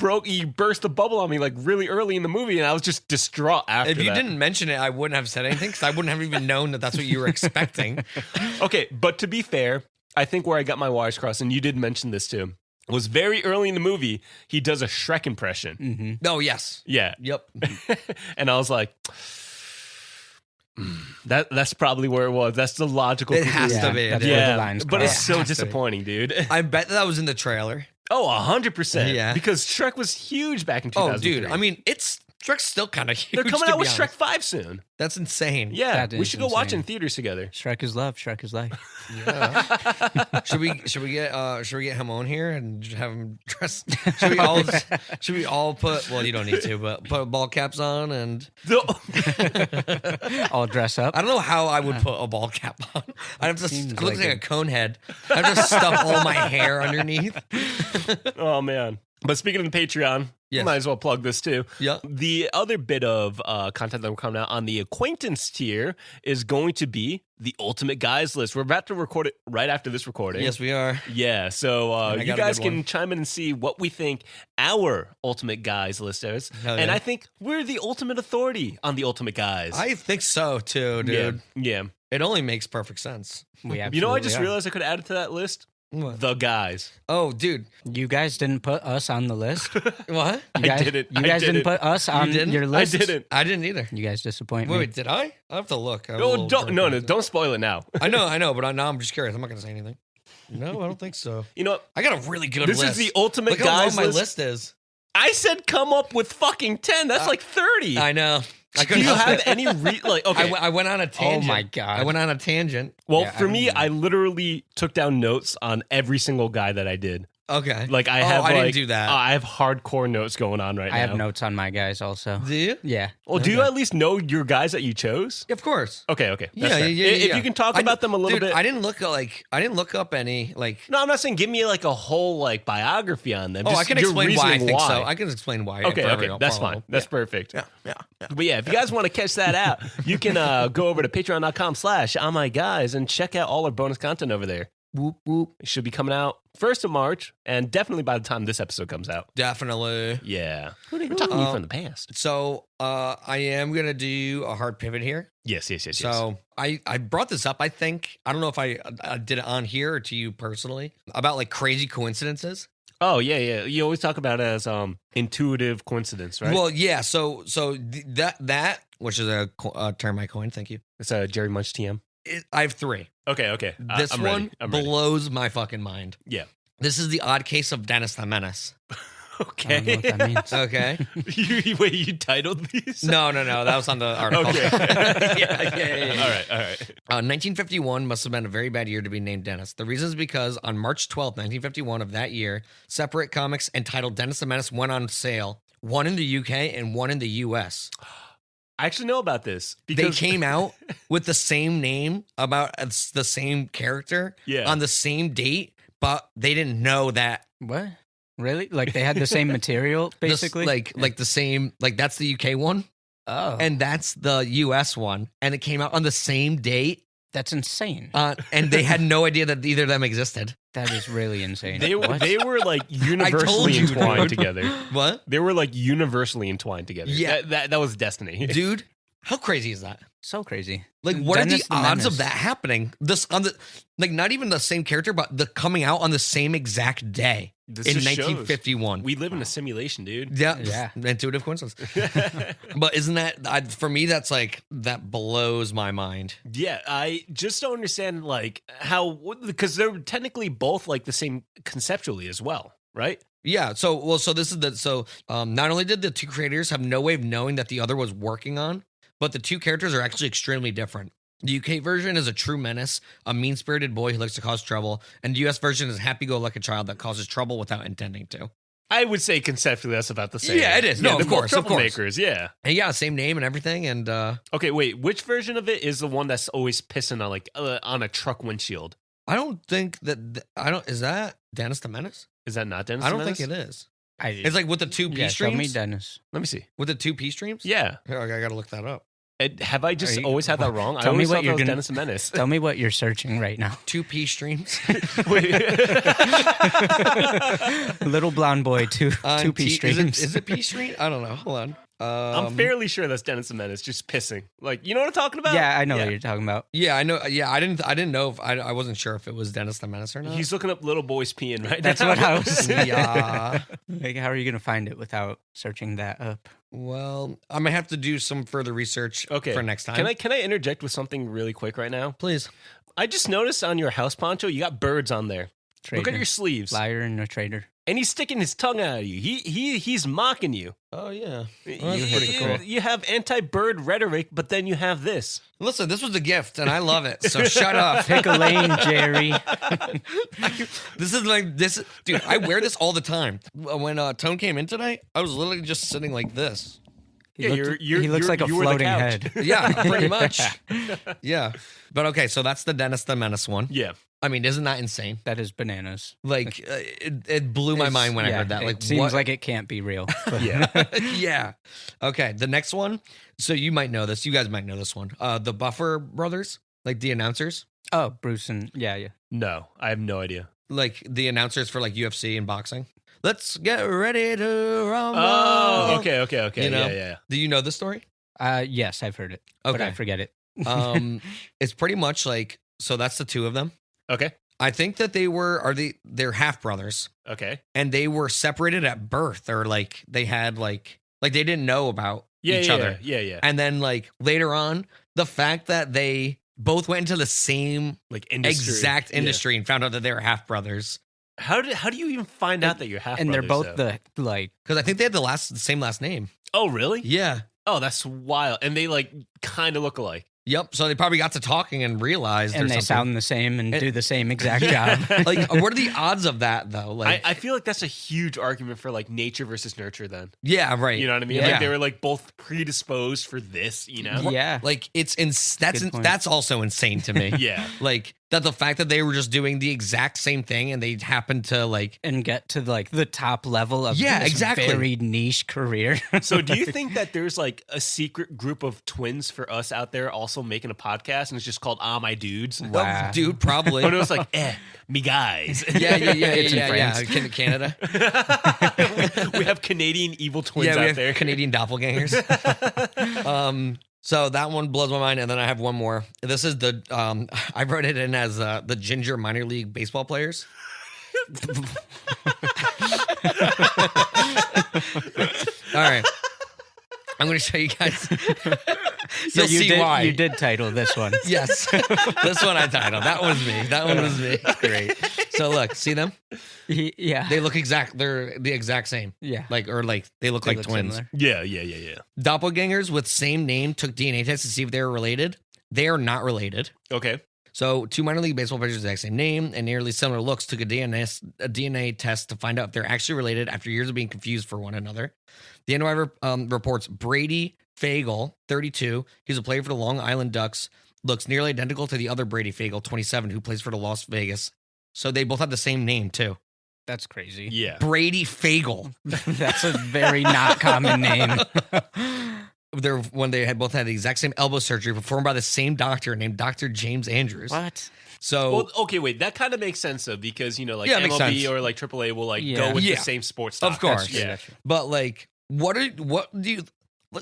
burst the bubble on me like really early in the movie, and I was just distraught after If you that. didn't mention it, I wouldn't have said anything because I wouldn't have even known that that's what you were expecting. Okay, but to be fair, I think where I got my wires crossed, and you did mention this too, was very early in the movie. He does a Shrek impression. Mm-hmm. Oh, yes. Yeah. Yep. And I was like, that's probably where it was. That's the logical It has conclusion. to be. That's dude. where the Yeah, lines but cross. it's so Has to be. disappointing, dude. I bet that was in the trailer. Oh, 100%. Yeah. Because Shrek was huge back in Oh, 2003. dude. I mean, Shrek's still kind of huge. they're coming to out be with honest. Shrek 5 soon. That's insane. Yeah, That we is should go watch insane. in theaters together. Shrek is love. Shrek is life. Should we get him on here and have him dress? Should we all put? Well, you don't need to, but put ball caps on and All dress up. I don't know how I would put a ball cap on. I'd have to. Seems It looks like like a cone head. I'd have to stuff all my hair underneath. Oh, man. But speaking of the Patreon, Yes. might as well plug this too. Yeah. The other bit of content that will come out on the acquaintance tier is going to be the Ultimate Guys list. We're about to record it right after this recording. Yes, we are. Yeah, so And I you got a guys good can one. chime in and see what we think our Ultimate Guys list is. Hell And yeah. I think we're the ultimate authority on the Ultimate Guys. I think so too, dude. Yeah. It only makes perfect sense. We You know, I just absolutely are. realized I could add it to that list. What? The guys. Oh, dude. You guys didn't put us on the list. What? You guys, didn't. You I guys didn't didn't. put us on didn't? your list. I didn't. I didn't either. You guys disappoint Wait, me. wait, did I? I have to look. I have a Oh, little don't drink. don't spoil it now. I know, but now I'm just curious. I'm not going to say anything. No, I don't think so. You know what? I got a really good This list. is the Ultimate Look how long Guys my list. list is. I said come up with fucking 10. That's like 30. I know. I Do couldn't you help have it. any like okay? I went on a tangent. my God. I went on a tangent. Well, Yeah, for I me, don't know. I literally took down notes on every single guy that I did. Okay. Like I Oh, have, I like, didn't do that. I have hardcore notes going on right I now. have notes on my guys also. Do you? Yeah. Well, do you at least know your guys that you chose? Of course. Okay, That's Yeah, fair. yeah, If yeah. you can talk I- about them a little dude, bit. I didn't look up any like. No, I'm not saying give me like a whole like biography on them. Oh, Just I can your explain why I reasoning think why. so. I can explain why. Okay, for okay, everyone that's follow. fine. That's perfect. Yeah. But yeah, if you guys want to catch that out, you can go over to patreon.com/ohmyguys and check out all our bonus content over there. Whoop whoop. It should be coming out 1st of March, and definitely by the time this episode comes out. Definitely. Yeah. We're talking to you from the past. So I am gonna do a hard pivot here. Yes. So I brought this up. I think I don't know if I did it on here or to you personally about like crazy coincidences. Oh, yeah. You always talk about it as intuitive coincidence, right? Well, yeah. So that which is a term I coined. Thank you. It's a Jerry Munch TM. I have three. Okay. This I'm one ready. I'm ready. blows my fucking mind. Yeah. This is the odd case of Dennis the Menace. I don't know what that means. Okay. you titled these? No. That was on the article. Okay. yeah. All right. 1951 must have been a very bad year to be named Dennis. The reason is because on March 12th, 1951 of that year, separate comics entitled Dennis the Menace went on sale. One in the UK and one in the US. I actually know about this They because came out with the same name about the same character Yeah. on the same date, but they didn't know that What? Really? Like they had the same material, this- basically? like the same, like that's the UK one oh. and that's the US one, and it came out on the same date, that's insane. and they had no idea that either of them existed. That is really insane. they What? were like universally you, entwined dude. together. What, They were like universally entwined together. Yeah. That was destiny. dude? How crazy is that? So crazy. Like, what are Dennis the the odds of Menace. that happening? This on the like not even the same character, but the coming out on the same exact day This in just shows 1951. We live in a simulation, dude. Yeah, Yeah. intuitive coincidence. But isn't that for me? That's like that blows my mind. Yeah, I just don't understand like how because they're technically both like the same conceptually as well, right? Yeah. So this is not only did the two creators have no way of knowing that the other was working on, but the two characters are actually extremely different. The UK version is a true menace, a mean-spirited boy who likes to cause trouble, and the US version is a happy-go-lucky child that causes trouble without intending to. I would say conceptually that's about the same. Yeah, it is. No, they're of course, both of course. troublemakers. Yeah. And yeah, same name and everything. And Okay, wait. Which version of it is the one that's always pissing on like on a truck windshield? I don't think that is that Dennis the Menace? Is that not Dennis? I the don't think Menace? it is. I, It's like with the two P yeah, show me streams. Dennis. Let me see. With the two P streams. Yeah. Here, I gotta look that up. Have I just Are you- always had that wrong? I Tell me always what thought that you're was gonna- Dennis the Menace. Tell me what you're searching right now. Two P streams. Little blonde boy, two P T- streams. Is it P stream? I don't know. Hold on. I'm fairly sure that's Dennis the Menace just pissing. Like, you know what I'm talking about? Yeah, I know what you're talking about. Yeah, I know. Yeah, I didn't know if I wasn't sure if it was Dennis the Menace or not. He's looking up little boys peeing right That's now. what I was Yeah. Like, how are you going to find it without searching that up? Well, I might have to do some further research for next time. Can I interject with something really quick right now? Please? I just noticed on your house poncho, you got birds on there. Look at Traitor. your sleeves. Liar and a traitor. And he's sticking his tongue out at you. He's mocking you. Oh, yeah. You have anti-bird rhetoric, but then you have this. Listen, this was a gift, and I love it, so shut up. Pick a lane, Jerry. This is like, this, dude, I wear this all the time. When Tone came in today, I was literally just sitting like this. He looks you're- like a you were the floating couch. head. Yeah, pretty much. Yeah. But okay, so that's the Dennis the Menace one. Yeah. I mean, isn't that insane? That is bananas. Like, it blew my mind when I heard that. Like, it seems what? like it can't be real. But Yeah. Yeah. Okay, the next one. So you might know this. You guys might know this one. The Buffer brothers, like the announcers, Oh, Bruce and yeah. No, I have no idea. like the announcers for like UFC and boxing. Let's get ready to rumble. Oh, okay. You know? Yeah. Do you know the story? Yes, I've heard it. But Okay. I forget it. It's pretty much like, so that's the two of them. Okay. I think that they're half brothers, Okay. and they were separated at birth, or like they had like they didn't know about Yeah, each other. Yeah. And then like later on, the fact that they both went into the same Like industry. exact Yeah. industry and found out that they were half brothers. How do you even find out that you're half And they're brothers, both though? the like Because I think they had the same last name. Oh, really? Yeah. Oh, that's wild. And they like kind of look alike. Yep. So they probably got to talking and realized and or they something. sound the same and do the same exact job. Like, what are the odds of that though? Like, I feel like that's a huge argument for like nature versus nurture then. yeah, right. You know what I mean? Yeah. Like they were like both predisposed for this, you know? Yeah. Like that's Good point. that's also insane to me. Yeah. Like that the fact that they were just doing the exact same thing and they happened to like And get to like the top level of Yeah, this exactly. very niche career. So do you think that there's like a secret group of twins for us out there also making a podcast and it's just called My Dudes? Wow. dude, probably. Oh no, it's like, me guys. Yeah, It's in yeah. France. Canada. We have Canadian evil twins Yeah, we out have there. Canadian doppelgangers. So that one blows my mind, and then I have one more. This is the I wrote it in as the ginger minor league baseball players. All right, I'm going to show you guys. You'll see why. You did title this one. Yes, this one I titled. That was me. That one was me. Great. So look, see them? Yeah. They look exact. They're the exact same. Yeah. Like they look like twins. similar. Yeah. Doppelgangers with same name took DNA tests to see if they were related. They are not related. Okay. So two minor league baseball players with the exact same name and nearly similar looks took a DNA test to find out if they're actually related after years of being confused for one another. The NY reports Brady Fagel, 32. He's a player for the Long Island Ducks. Looks nearly identical to the other Brady Fagel, 27, who plays for the Las Vegas. So they both have the same name too. That's crazy. Yeah. Brady Fagel. That's a very not common name. When they had both had the exact same elbow surgery performed by the same doctor named Dr. James Andrews. What? So Well, okay, wait. That kind of makes sense though, because you know, like Yeah, it makes MLB sense. or like AAA will like Yeah. go with Yeah. the same sports. Of doctors. course. Yeah. But like, what do you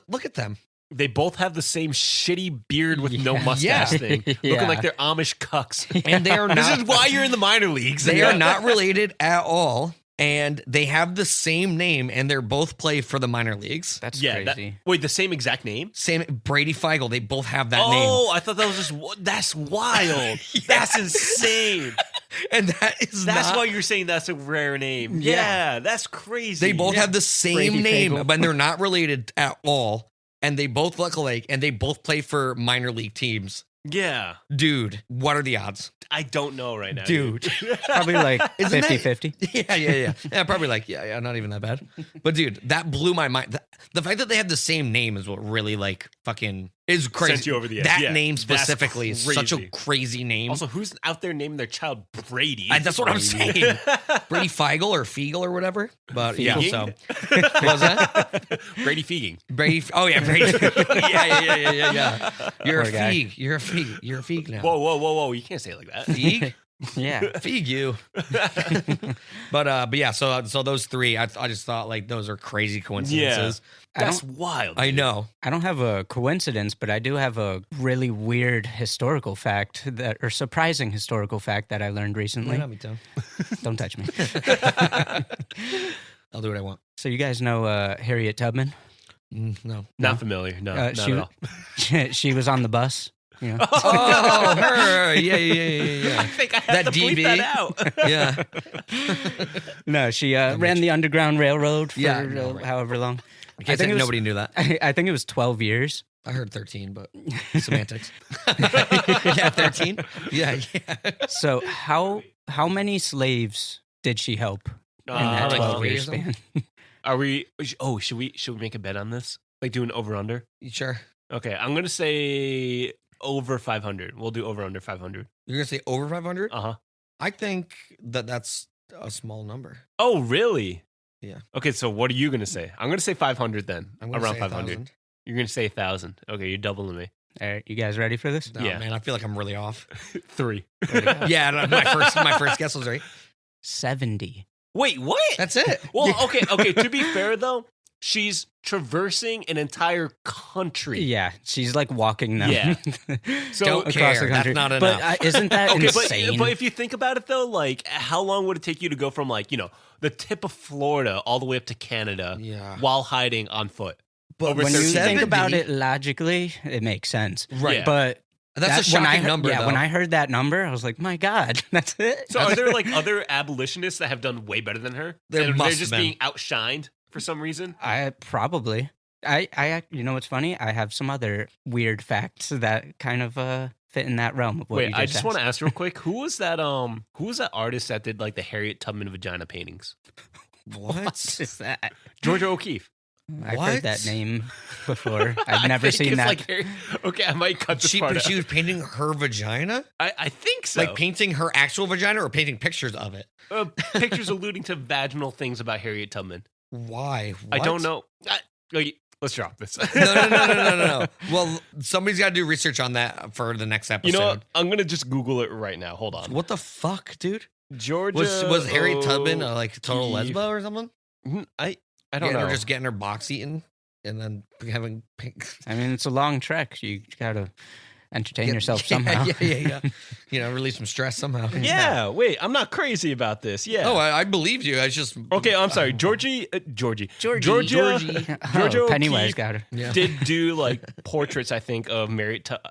look at them? They both have the same shitty beard with no Yeah. mustache Yeah. thing, Yeah. looking like they're Amish cucks. And they are This not. is why you're in the minor leagues. They Yeah. are not related at all, and they have the same name, and they're both play for the minor leagues. That's Yeah. crazy. Wait, the same exact name? Same Brady Feigl. They both have that name, Oh, I thought that was just that's wild. That's insane. and that is That's not, why you're saying that's a rare name. Yeah. Yeah, that's crazy. they both have the same Brady name, Fagel. but they're not related at all, and they both look alike, and they both play for minor league teams. Yeah, Dude, what are the odds? I don't know right now, Dude. Probably like Isn't that- 50-50. Yeah, probably like, yeah, not even that bad. But dude, that blew my mind. The fact that they have the same name is what really like fucking is crazy. Sent you over the edge. That Yeah, name that's specifically is such a crazy. crazy name. Also, who's out there naming their child Brady? That's what I'm saying. Brady Feigl or Feigl or whatever. But yeah, Feiging? so what was that? Brady Feeging. Brady. Oh yeah, Brady. yeah. You're a Poor guy. feig. You're a feig. You're a feig now. Whoa! You can't say it like that. Feig? Yeah. Feed you. But yeah, so those three, I just thought like those are crazy coincidences. That's wild. I dude. know. I don't have a coincidence, but I do have a really weird historical fact or surprising historical fact that I learned recently. Not me, Tom. Don't touch me. I'll do what I want. So you guys know Harriet Tubman? No. Not familiar. No, not she, at all. she was on the bus. You know? Oh, her. Yeah. I think I had That to bleep DB? that out. Yeah. No, she ran the Underground Railroad for Yeah, I know, right. however long. I can't say nobody knew that. I think it was 12 years. I heard 13, but semantics. Yeah, 13. Yeah. So how many slaves did she help in that Like 12-year 3 or something? span? Are we? Oh, should we make a bet on this? Like do an over under? You sure? Okay, I'm gonna say over 500. We'll do over under 500. You're going to say over 500? Uh huh. I think that's a small number. Oh, really? Yeah. Okay, so what are you gonna say? I'm gonna say 500 then. I'm gonna Around say 500. 1,000. You're gonna say 1,000. Okay, you're doubling me. All right, you guys ready for this? No, Yeah. man, I feel like I'm really off. 3. Yeah, no, my first guess was right. 70. Wait, what? That's it. Well, okay. To be fair though, she's traversing an entire country. Yeah, she's like walking them. Yeah. So Don't across care. the country. That's not But enough. isn't that okay, insane? but if you think about it though, like how long would it take you to go from like, the tip of Florida all the way up to Canada Yeah. while hiding on foot? But when you 70? think about it logically, it makes sense. Right. Yeah. But That's a when I shocking heard- number, Yeah, though. when I heard that number, I was like, my God, that's it. So are there like other abolitionists that have done way better than her? There And must they're just have been. being outshined for some reason? I probably. I you know what's funny? I have some other weird facts that kind of fit in that realm of what Wait, you I just just want to asked. ask real quick, who was that artist that did like the Harriet Tubman vagina paintings? What? is that? Georgia O'Keeffe. I've What? heard that name before. I've I never think seen it's that. like okay, I might cut this She part out. was painting her vagina? I think so. Like painting her actual vagina or painting pictures of it? Pictures alluding to vaginal things about Harriet Tubman. Why? I What? don't know. Let's drop this. No. Well, somebody's got to do research on that for the next episode. You know what? I'm gonna just Google it right now. Hold on. What the fuck, dude? Georgia Was Harriet Tubman a like total O'Keeffe. lesbo or something? I don't know. Or just getting her box eaten and then having pink. I mean, it's a long trek. You got to entertain yourself somehow. Yeah. Release some stress somehow. Yeah, wait, I'm not crazy about this. Yeah. Oh, I believed you. I just Okay, I'm sorry. Georgia Georgie. Oh, Pennywise O'Keeffe got her. Yeah. did do like portraits, I think, of Harriet Oh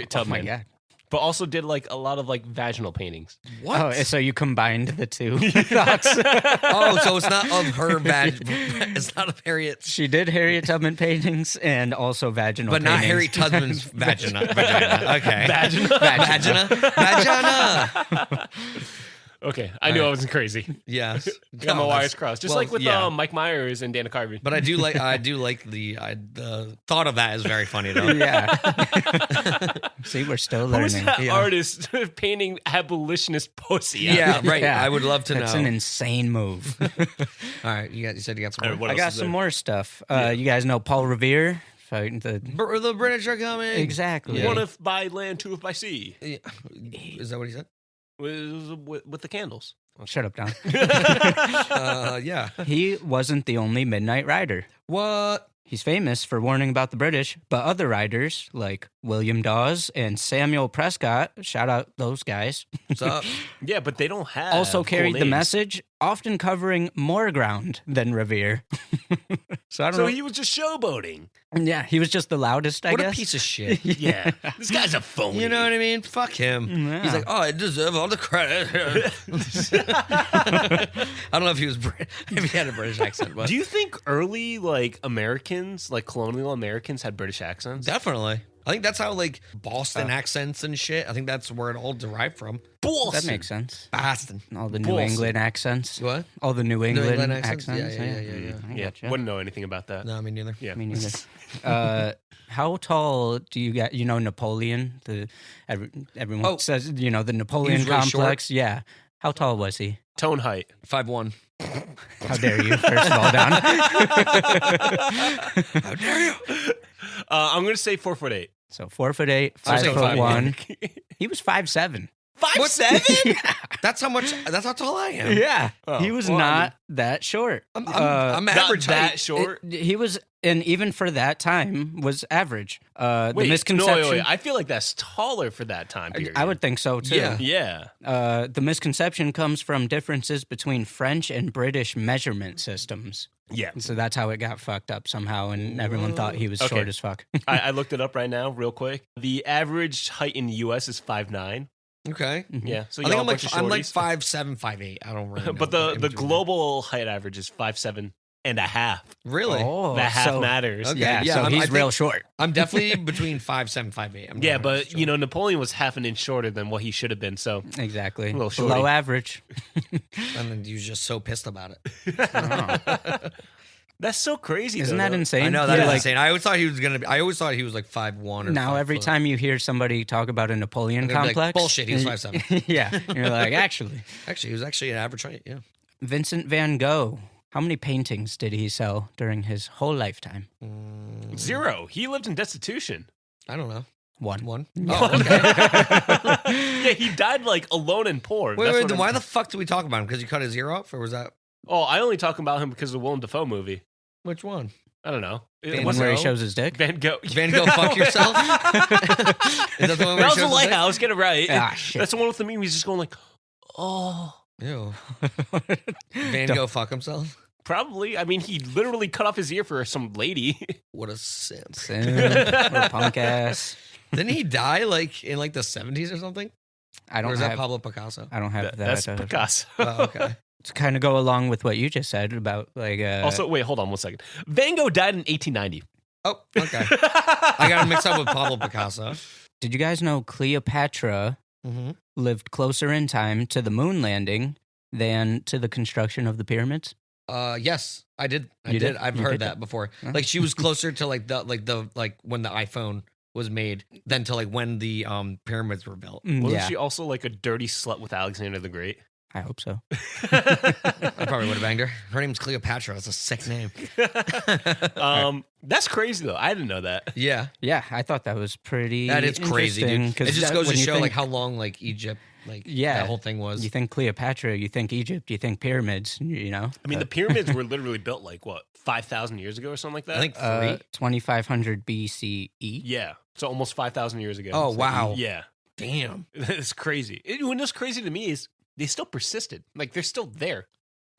Tubman, my God. but also did like a lot of like vaginal paintings. What? Oh, so you combined the two thoughts. Oh, so it's not of her it's not of Harriet's, She did Harriet Tubman paintings and also vaginal but not paintings. Harriet Tubman's vagina. Okay. Vagina. Vagina. Okay, I knew I wasn't crazy. Yes. Got my wires crossed, just well, like with yeah. Mike Myers and Dana Carvey. But I do like the thought of that is very funny though. Yeah. See, we're still Who was learning. that Yeah. artist painting abolitionist pussy? Yeah, right. Yeah. I would love to That's know. an insane move. All right, you said you got some All right, more. what I else got is some there? more stuff. You guys know Paul Revere? Fighting the The British are coming. exactly. Yeah. One if by land, two if by sea. Yeah. Is that what he said? With the candles. Shut up, Don. Yeah. He wasn't the only midnight rider. What? He's famous for warning about the British, but other riders like William Dawes and Samuel Prescott, shout out those guys, What's up? Yeah, but they don't have also cool carried the names. message, often covering more ground than Revere. So I don't So know. he was just showboating. Yeah, he was just the loudest, I What guess. a piece of shit. Yeah, this guy's a phony. You know what I mean? Fuck him. Yeah. He's like, oh, I deserve all the credit. I don't know if he was if he had a British accent, but Do you think early like Americans, like colonial Americans, had British accents? definitely. I think that's how like Boston accents and shit. I think that's where it all derived from. That makes sense. Boston. All the New Boston. England accents. What? All the New England, England accents. accents? Yeah. I Yeah, gotcha. wouldn't know anything about that. No, me neither. Yeah, Me neither. How tall do you get? You know Napoleon. Everyone Oh. says the Napoleon He was really complex. Yeah. How tall was he? tone height. 5'1". How dare you? First of all, Don. How dare you? I'm gonna say 4'8". So 4'8", I was saying 5'1". 5'1". He was 5'7". 5'7"? That's how tall I am. Yeah, Oh, he was well, I not mean- that short. I'm Not average that height. short. He was, and even for that time, was average. The Wait, misconception. wait. I feel like that's taller for that time period. I would think so too. Yeah. Yeah. The misconception comes from differences between French and British measurement systems. Yeah. So that's how it got fucked up somehow, and everyone thought he was Okay. short as fuck. I looked it up right now, real quick. The average height in the U.S. is 5'9". Okay. Yeah, so I think y'all I'm a bunch of I'm like shorties. 5'7", 5'8". I don't really know. But in the between. global height average is 5'7" and a half. Really? Oh, That half so, matters. Okay. Yeah, Yeah, so I he's think- real short. I'm definitely between 5'7", 5'8". I'm Yeah, not but sure. you know, Napoleon was half an inch shorter than what he should have been. So Exactly. A little shorty. Below average. and then he was just so pissed about it. that's so crazy. Isn't though, that though. insane? I know that You're is like, insane. I always thought he was gonna be. I always thought he was like 5'1" or now 5 every foot. time you hear somebody talk about a Napoleon They're gonna be like, complex, "Bullshit, he was 5'7". Yeah, you're like, actually, Actually, he was actually an average height. Yeah. Vincent van Gogh. How many paintings did he sell during his whole lifetime? 0. He lived in destitution. I don't know. One. One. Yeah. Oh, okay. Yeah, he died like alone and poor. Wait, That's wait. what Then I'm- why the fuck did we talk about him? Because you cut a zero off, or was that Oh, I only talk about him because of the Willem Dafoe movie. which one? I don't know. It One wasn't where he shows his dick. Van Gogh. Van Gogh, fuck yourself. Is that the one where That he was shows the his lighthouse. Get it right. Ah, shit. That's the one with the meme. He's just going like, oh. dick? Ew. Van Gogh, fuck himself. Probably. I mean, he literally cut off his ear for some lady. What a simp. Simp, or punk ass. Didn't he die like in like the 70s or something? I Or don't is that have. Pablo Picasso? I don't have that. That's Picasso. Oh, okay. To kind of go along with what you just said about like. Also, wait, hold on 1 second. Van Gogh died in 1890. Oh, okay. I got him mixed up with Pablo Picasso. did you guys know Cleopatra Mm-hmm. lived closer in time to the moon landing than to the construction of the pyramids? Yes, I did. I You did. did? I've You heard did that that? before. Huh? Like she was closer to like when the iPhone was made than to like when the pyramids were built. Wasn't Yeah, she also like a dirty slut with Alexander the Great? I hope so. I probably would have banged her. Her name's Cleopatra. That's a sick name. That's crazy though. I didn't know that. Yeah, Yeah, I thought that was pretty. that is crazy, interesting, dude. 'cause It just that- goes to when you show think- like how long like Egypt, like Yeah. that whole thing was. You think Cleopatra, you think Egypt, you think pyramids. You know, I mean, the pyramids were literally built like what 5,000 years ago or something like that. I think 3. 2500 BCE. Yeah, so almost 5,000 years ago. Oh, So, wow. Yeah, Damn. it's crazy. What's crazy to me is they still persisted. Like they're still there.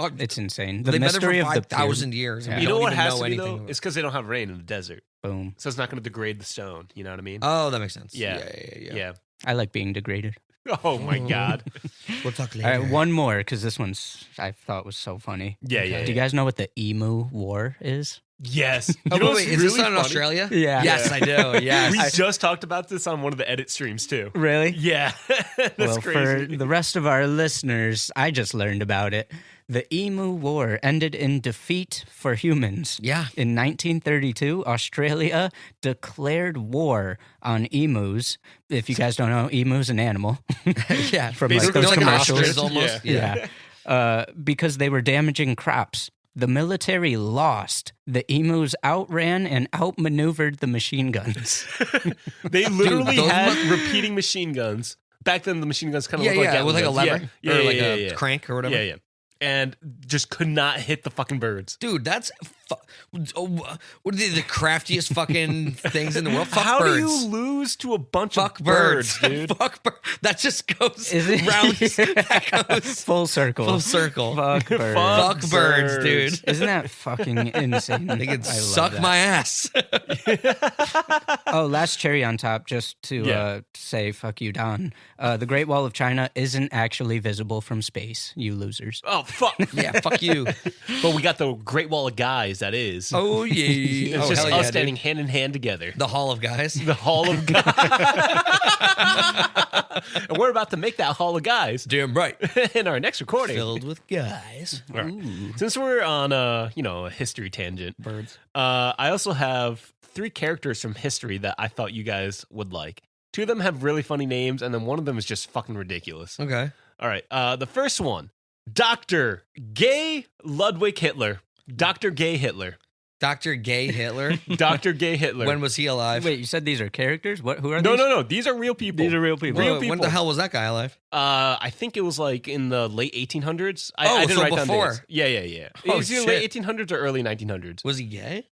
Oh, It's insane. The they've been there mystery for of the 5,000 years. and Yeah. we You know don't what even has know to be anything though? about- It's because they don't have rain in the desert, Boom. so it's not going to degrade the stone. You know what I mean? Oh, that makes sense. Yeah. Yeah. I like being degraded. Oh my god. We'll talk All later. right, one more because this one's I thought was so funny. Yeah, yeah. Do you guys know what the Emu War is? Yes. You Oh, know wait, what's is this really on funny? Australia? Yeah. Yes, I do. Yes. We just talked about this on one of the edit streams too. Really? Yeah, that's Well, crazy. for the rest of our listeners, I just learned about it. The Emu War ended in defeat for humans. Yeah. In 1932, Australia declared war on emus. If you guys don't know, emu's an animal. Yeah. From Basically, like those like an commercials. ostrich almost. Yeah. Because they were damaging crops. The military lost. The emus outran and outmaneuvered the machine guns. They literally those had mu- repeating machine guns. Back then, the machine guns kind of Yeah, looked like yeah, with like a Gatling guns. lever yeah, or yeah, like yeah, a yeah. crank or whatever. Yeah, yeah. And just could not hit the fucking birds. Dude, that's what are the craftiest fucking things in the world? Fuck How birds. do you lose to a bunch Fuck of birds, dude? Fuck birds. That just goes Is it round. That goes full circle? full circle. Fuck birds. Fuck birds, birds. dude. Isn't that fucking insane? They can I love suck that. my ass. Oh, last cherry on top, just to Yeah. say fuck you, Don. The Great Wall of China isn't actually visible from space, you losers. Oh, fuck. Yeah, fuck you. But we got the Great Wall of Guys, that is. Oh yeah. It's Oh, just hell us yeah, standing dude. hand in hand together. The Hall of Guys. The Hall of Guys. And we're about to make that Hall of Guys Damn right. in our next recording. Filled with guys. All right. Since we're on a history tangent, Birds. I also have 3 characters from history that I thought you guys would like. 2 of them have really funny names, and then one of them is just fucking ridiculous. Okay. All right. The first one, Dr. Gay Ludwig Hitler. Dr. Gay Hitler. Dr. Gay Hitler. Dr. Gay Hitler. When was he alive? Wait, you said these are characters? Who are no, these? no. These are real people. These are real people. Real When people. the hell was that guy alive? I think it was like in the late 1800s. I Oh, didn't so write down before. dates. Yeah. Oh, It was either shit. late 1800s or early 1900s. Was he gay?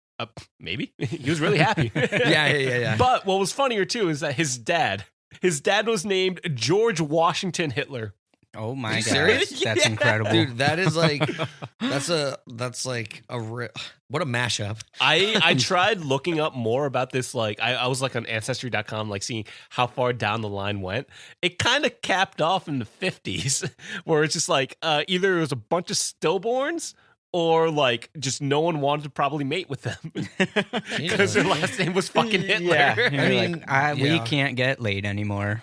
Maybe. He was really happy. Yeah. But what was funnier too is that his dad was named George Washington Hitler. Oh my you god, serious? that's Yeah. incredible. Dude, that is like, what a mashup. I tried looking up more about this. Like I was like on Ancestry.com, like seeing how far down the line went. It kind of capped off in the 50s, where it's just like either it was a bunch of stillborns or like just no one wanted to probably mate with them because their last name was fucking Hitler. Yeah, I mean, we yeah. can't get laid anymore.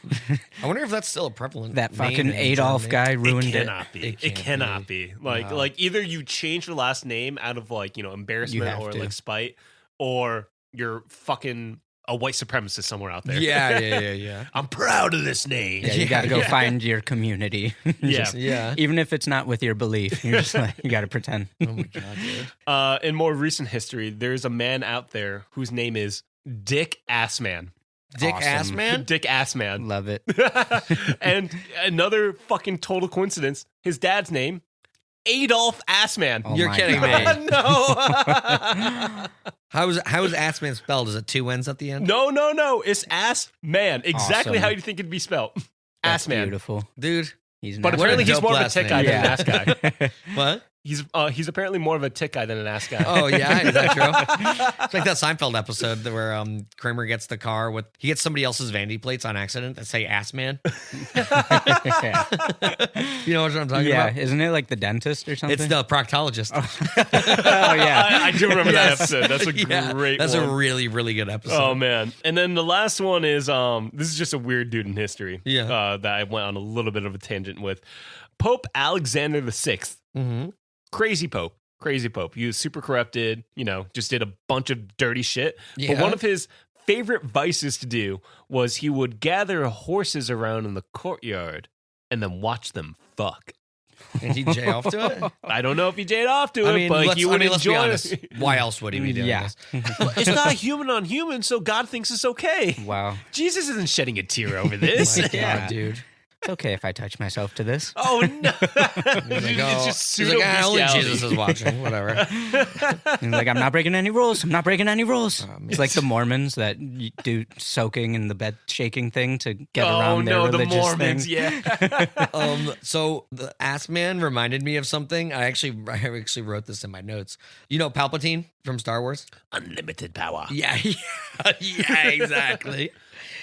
I wonder if that's still a prevalent That name fucking in Adolf Germany. guy ruined It it. cannot be. It It can't cannot be. Like Wow. like either you change the last name out of like, You embarrassment have or to. like spite, or you're fucking a white supremacist somewhere out there. Yeah. I'm proud of this name. Yeah, you got to go find your community. Yeah. Yeah. Even if it's not with your belief, you're just like, you got to pretend. Oh my god, dude. In more recent history, there's a man out there whose name is Dick Assman. Dick Awesome. Assman? Dick Assman. Love it. And another fucking total coincidence, his dad's name, Adolf Assman. Oh You're my kidding God. me. No. How is Assman spelled? Is it two N's at the end? No. It's Ass Man. Exactly Awesome. how you think it'd be spelled. That's Ass Man. beautiful. Dude. He's But not- apparently he's dope more of a last tick guy name. than an ass guy. What? He's apparently more of a tick guy than an ass guy. Oh yeah, is that true? It's like that Seinfeld episode where Kramer gets the car with he gets somebody else's vanity plates on accident that say "ass man." yeah, You know what I'm talking about? isn't it like the dentist or something? It's the proctologist. Oh yeah. I do remember Yes. that episode. That's a Yeah, great That's one. a really, really good episode. Oh man! And then the last one is this is just a weird dude in history. Yeah. that I went on a little bit of a tangent with. Pope Alexander VI, Mm-hmm. crazy pope. He was super corrupted. Just did a bunch of dirty shit. But Yeah. one of his favorite vices to do was he would gather horses around in the courtyard and then watch them fuck. And he jay off to it. I don't know if he jayed off to I it, mean, but let's, he would let's be enjoy honest. it. Why else would he be doing Yeah. this? It's not human on human, so God thinks it's okay. Wow. Jesus isn't shedding a tear over this. My God, Yeah. dude. It's okay if I touch myself to this. Oh no! He's like, It's just he's like, "Ah, only pseudo-bestiality." Jesus is watching. Whatever. He's like, I'm not breaking any rules. I'm not breaking any rules. man. It's like the Mormons that do soaking in the bed shaking thing to get Oh around their no, the religious Mormons! thing. Yeah. So the ass man reminded me of something. I actually wrote this in my notes. You know Palpatine from Star Wars? Unlimited power. Yeah, exactly.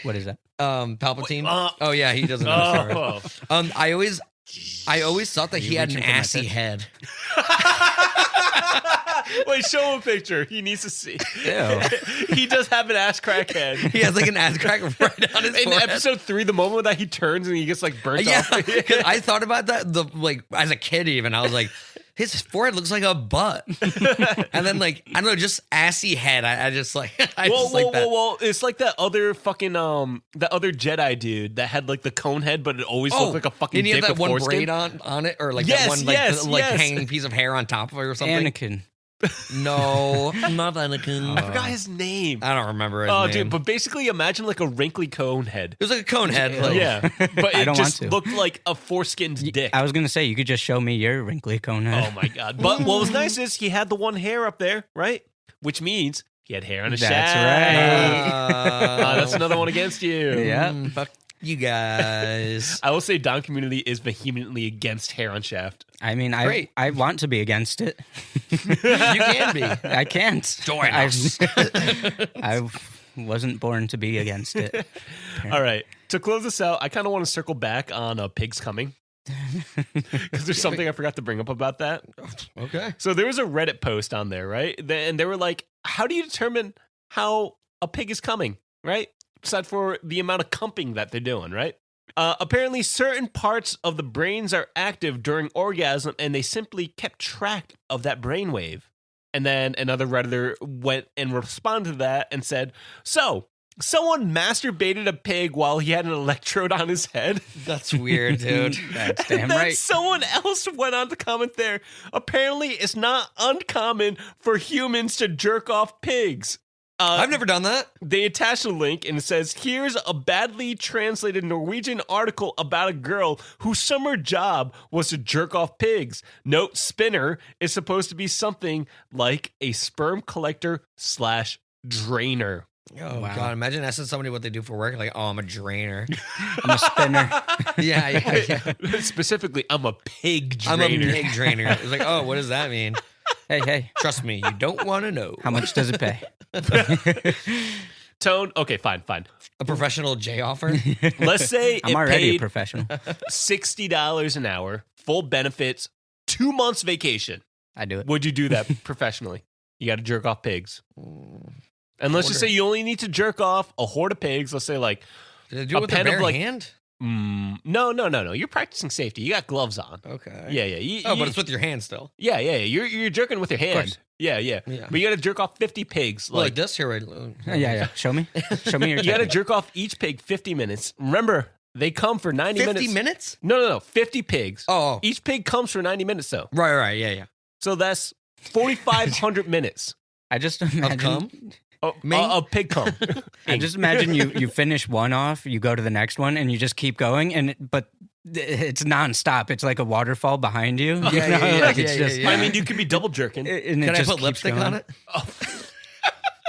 What is that? Palpatine. Wait, oh yeah, he doesn't know Star Wars. Oh. I always thought that he had an reaching for my assy pitch? head. Wait, show him a picture. He needs to see. Ew. He does have an ass crack head. He has like an ass crack right on his In forehead. episode 3, the moment that he turns and he gets like burnt Yeah, off. 'cause I thought about that as a kid. Even I was like, his forehead looks like a butt, and then I don't know, just assy head. I just like Well, it's like that other fucking that other Jedi dude that had like the cone head, but it always looked like a fucking Didn't he have dick that with one foreskin. braid on it, or like Yes, that one yes, yes. hanging piece of hair on top of it or something? Anakin. No, not Anakin. I forgot his name. I don't remember his Oh, name. dude! But basically, imagine like a wrinkly cone head. It was like a cone head. Like, Yeah, but I it don't just want to. looked like a foreskinned dick. I was going to say, you could just show me your wrinkly cone head. Oh my god! But what was nice is he had the one hair up there, right? Which means he had hair on his That's shaft. right. That's another one against you. Yeah. Fuck you guys. I will say, Don community is vehemently against hair on shaft. I mean, Great. I want to be against it. You can be. I can't. Join us. I wasn't born to be against it. All right, to close this out, I kind of want to circle back on pigs coming because there's something I forgot to bring up about that. Okay. So there was a Reddit post on there, right? And they were like, "How do you determine how a pig is coming?" Right? Aside for the amount of cumping that they're doing, right? Apparently, certain parts of the brains are active during orgasm, and they simply kept track of that brainwave. And then another Redditor went and responded to that and said, "So, Someone masturbated a pig while he had an electrode on his head. That's weird, dude. That's damn Then right. someone else went on to comment there. Apparently, it's not uncommon for humans to jerk off pigs. I've never done that. They attached a link and it says, here's a badly translated Norwegian article about a girl whose summer job was to jerk off pigs. Note, spinner is supposed to be something like a sperm collector / drainer. Oh, Wow. God. Imagine asking somebody what they do for work. Like, oh, I'm a drainer. I'm a spinner. yeah. Specifically, I'm a pig I'm drainer. a pig drainer. It's like, oh, what does that mean? Hey, Trust me, you don't want to know. how much does it pay? Tone, okay, fine. A professional J offer? Let's say I'm it already a paid professional. $60 an hour, full benefits, 2 months vacation. I do it. Would you do that professionally? You got to jerk off pigs. And let's just say you only need to jerk off a horde of pigs. Let's say like Did they do A it with their pen of, bare like- hand? No. You're practicing safety. You got gloves on. Okay. Yeah. But it's with your hand still. Yeah. You're jerking with your hand. course. Yeah. Yeah. But you got to jerk off 50 pigs. Like this here. Right? Yeah. Show me your You got to technique. jerk off each pig 50 minutes. Remember, they come for 90 50 minutes. minutes? No. 50 pigs. Oh. Each pig comes for 90 minutes, though. Right. Yeah. So that's 4,500 minutes I just Of imagine. cum? of pig cum. I just imagine you finish one off, you go to the next one, and you just keep going. But it's nonstop. It's like a waterfall behind you. You know? Like it's just. yeah. I mean, you could be double jerking. And Can it I just put keeps lipstick going. on it?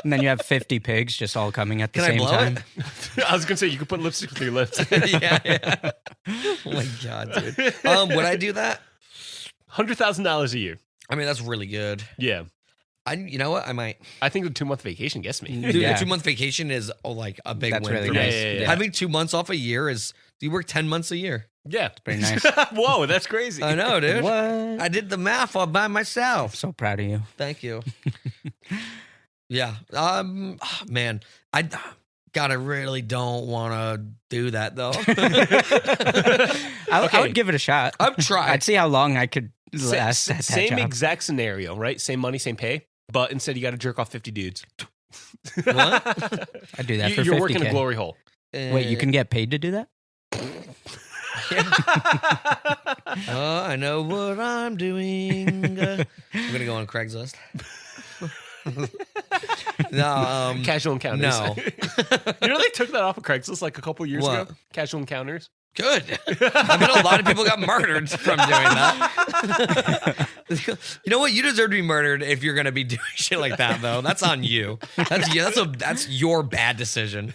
And then you have 50 pigs just all coming at the Can I same blow time. it? I was gonna say you could put lipstick with your lips. yeah. Oh my God, dude. Would I do that? $100,000 a year. I mean, that's really good. Yeah, You know what? I might. I think the 2-month vacation gets me. Dude, Yeah. a 2-month vacation is like a big That's win really for nice. me. Yeah. Having 2 months off a year is. Do you work 10 months a year? Yeah, Pretty nice. Whoa, that's crazy. I know, dude. What? I did the math all by myself. So proud of you. Thank you. Yeah. Man, I really don't want to do that though. I Okay. would give it a shot. I've tried. I'd see how long I could last at that Same job. exact scenario, right? Same money, same pay, but instead you got to jerk off 50 dudes. What? I'd do that for You're 50K. working a glory hole. Wait, you can get paid to do that? Oh, I know what I'm doing. I'm gonna go on Craigslist. No, Casual encounters. no. You know they took that off of Craigslist like a couple years What? ago. Casual encounters. Good. I mean, a lot of people got murdered from doing that. You know what? You deserve to be murdered if you're gonna be doing shit like that, though. That's on you. That's your bad decision.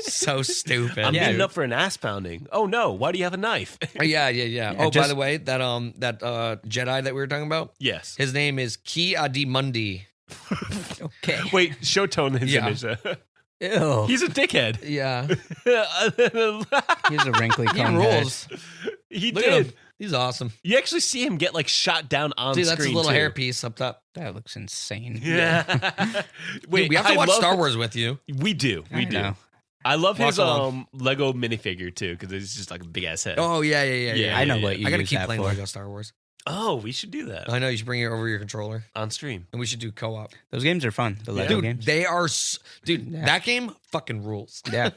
So stupid. I'm Yeah. beating up for an ass pounding. Oh no! Why do you have a knife? Yeah. Oh, by just- the way, that Jedi that we were talking about, Yes. his name is Ki Adimundi. Okay. Wait, show Tone his Yeah. image. Ew. He's a dickhead. Yeah, He's a wrinkly he cone rules. He Look at did. him. He's awesome. You actually see him get like shot down on Dude, screen. that's his little too. hairpiece up top. That looks insane. Yeah. Wait, Dude, we have to I watch love- Star Wars with you. We do. We I do. know. I love Watch his along. Lego minifigure too because it's just like a big ass head. Oh yeah. Yeah. I know what you I gotta use keep that playing for. Lego Star Wars. Oh, we should do that I know you should bring it over your controller, on stream. and we should do co-op. Those games are fun. The Lego Dude, games. they are. Dude, Yeah. that game fucking rules. Yeah.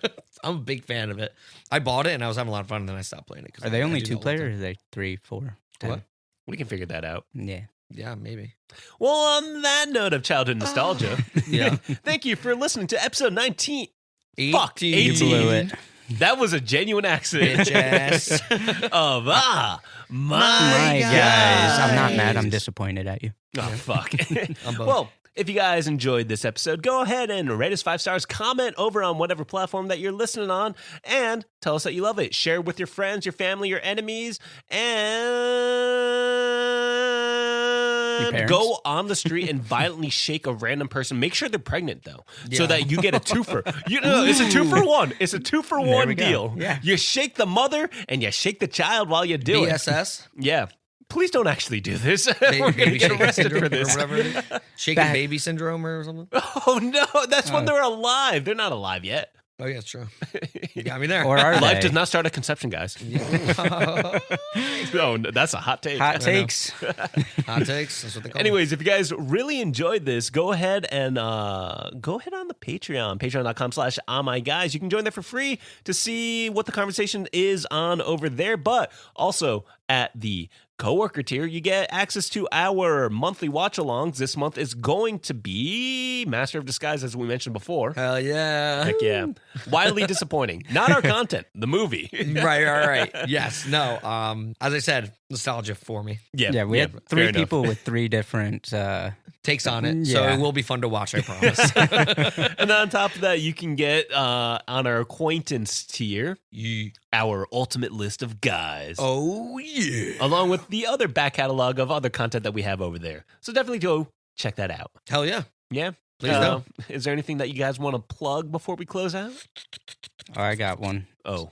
I'm a big fan of it. I bought it and I was having a lot of fun, and then I stopped playing it. 'cause Are they I only do two that all the player? Or time. are they 3, 4, 10? What? We can figure that out. Yeah. Yeah, maybe. Well, on that note of childhood nostalgia, Yeah. thank you for listening to episode 19. 18. Fuck, You 18. blew it. That was a genuine accident Bitch ass. of my My guys. I'm not mad. I'm guys. disappointed at you. Oh, fuck. I'm both. Well, if you guys enjoyed this episode, go ahead and rate us 5 stars, comment over on whatever platform that you're listening on, and tell us that you love it. Share with your friends, your family, your enemies, and parents. go on the street and violently shake a random person. Make sure they're pregnant, though, so Yeah. that you get a twofer. You know, it's a 2-for-1. It's a 2-for-1 we go. deal. Yeah. You shake the mother and you shake the child while you do it. BSS. Yeah. Please don't actually do this. Baby, We're going to baby get shaking arrested syndrome for or this. whatever it is. Shaking That- baby syndrome or something. Oh no, that's when they're alive. They're not alive yet. Oh yeah, it's true. You got me there. Or are Life they? does not start at conception, guys. No, that's a hot take. Hot takes. Hot takes. That's what they call Anyways, if you guys really enjoyed this, go ahead and go ahead on the Patreon, patreon.com/ahmyguys. You can join there for free to see what the conversation is on over there. But also at the coworker tier, you get access to our monthly watch-alongs. This month is going to be Master of Disguise, as we mentioned before. Hell yeah. Heck yeah. Wildly disappointing. Not our content, the movie. Right. Yes. No. As I said, nostalgia for me. Yeah, we had fair 3 enough. people with 3 different. Takes on it. So Yeah. it will be fun to watch, I promise. And on top of that, you can get on our acquaintance tier, our ultimate list of guys. Oh yeah. Along with the other back catalog of other content that we have over there. So definitely go check that out. Hell yeah. Yeah. Please do. Is there anything that you guys want to plug before we close out? Oh, I got one. Oh.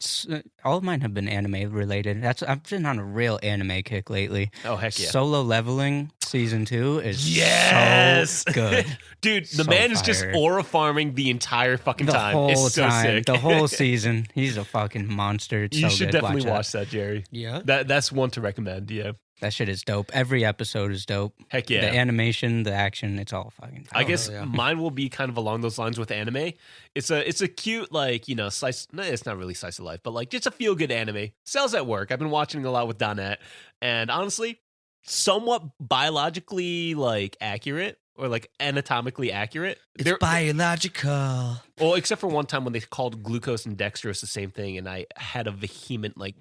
All of mine have been anime related. I've been on a real anime kick lately. Oh, heck yeah. Solo Leveling season 2 is Yes! so good. Dude, the So man is just fire. aura farming the entire fucking The time. whole It's so time, sick. the whole season. He's a fucking monster. It's You so should good. definitely watch that. that, Jerry. Yeah. That's one to recommend, yeah. That shit is dope. Every episode is dope. Heck yeah. The animation, the action, it's all fucking. I guess yeah. mine will be kind of along those lines with anime. It's a cute, like, you know, slice. No, it's not really slice of life, but like just a feel good anime. Sells at work. I've been watching a lot with Donette, and honestly, somewhat biologically like accurate or like anatomically accurate. It's biological. Well, except for one time when they called glucose and dextrose the same thing, and I had a vehement like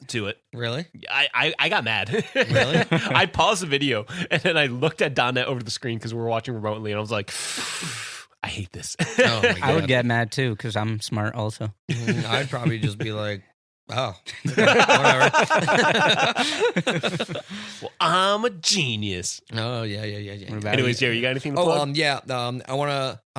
to it. Really? I got mad. Really? I paused the video and then I looked at Donette over the screen because we were watching remotely, and I was like, I hate this. Oh my God. I would get mad too because I'm smart also. I'd probably just be like, oh, whatever. Well, I'm a genius. Oh yeah. What about Anyways, Jerry, you got anything to plug? Yeah. I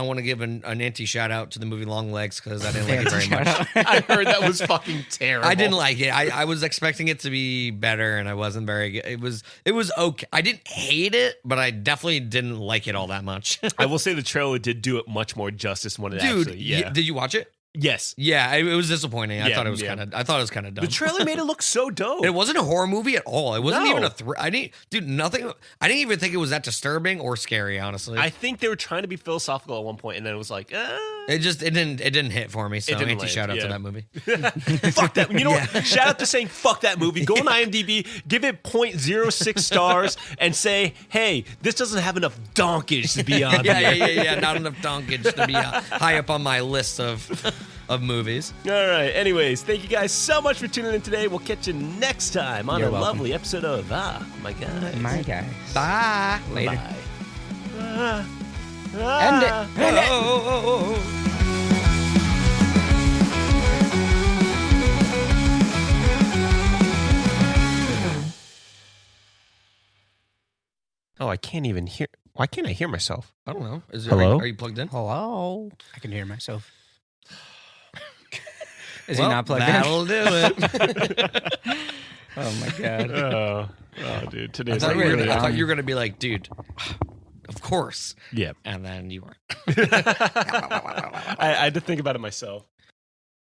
wanna give an anti shout out to the movie Long Legs because I didn't like it very much. I heard that was fucking terrible. I didn't like it. I was expecting it to be better, and I wasn't very good. It was okay. I didn't hate it, but I definitely didn't like it all that much. I will say the trailer did do it much more justice when it Dude, actually. Yeah. did you watch it? Yes. Yeah, it was disappointing. I Yeah, thought it was yeah. kind of dumb. The trailer made it look so dope. It wasn't a horror movie at all. It wasn't No. even nothing. I didn't even think it was that disturbing or scary. Honestly, I think they were trying to be philosophical at one point, and then it was like, it didn't hit for me. So didn't anti land, shout out yeah. to that movie. fuck that. You know what? Shout out to saying fuck that movie. Go on IMDb, give it 0.06 stars, and say, hey, this doesn't have enough donkage to be on here. Yeah. Not enough donkage to be high up on my list of movies. All right. Anyways, thank you guys so much for tuning in today. We'll catch you next time on You're a welcome. lovely episode of My Guys. My guys. Bye. Later. Bye. End it. End it. Oh, I can't even hear. Why can't I hear myself? I don't know. Hello? Are you plugged in? Hello. I can hear myself. Is Well, he not plugged in? that'll do it. Oh my god. Oh, dude. I Today's thought, really I thought dumb. you were gonna be like, dude, of course. Yeah. And then you weren't. I had to think about it myself.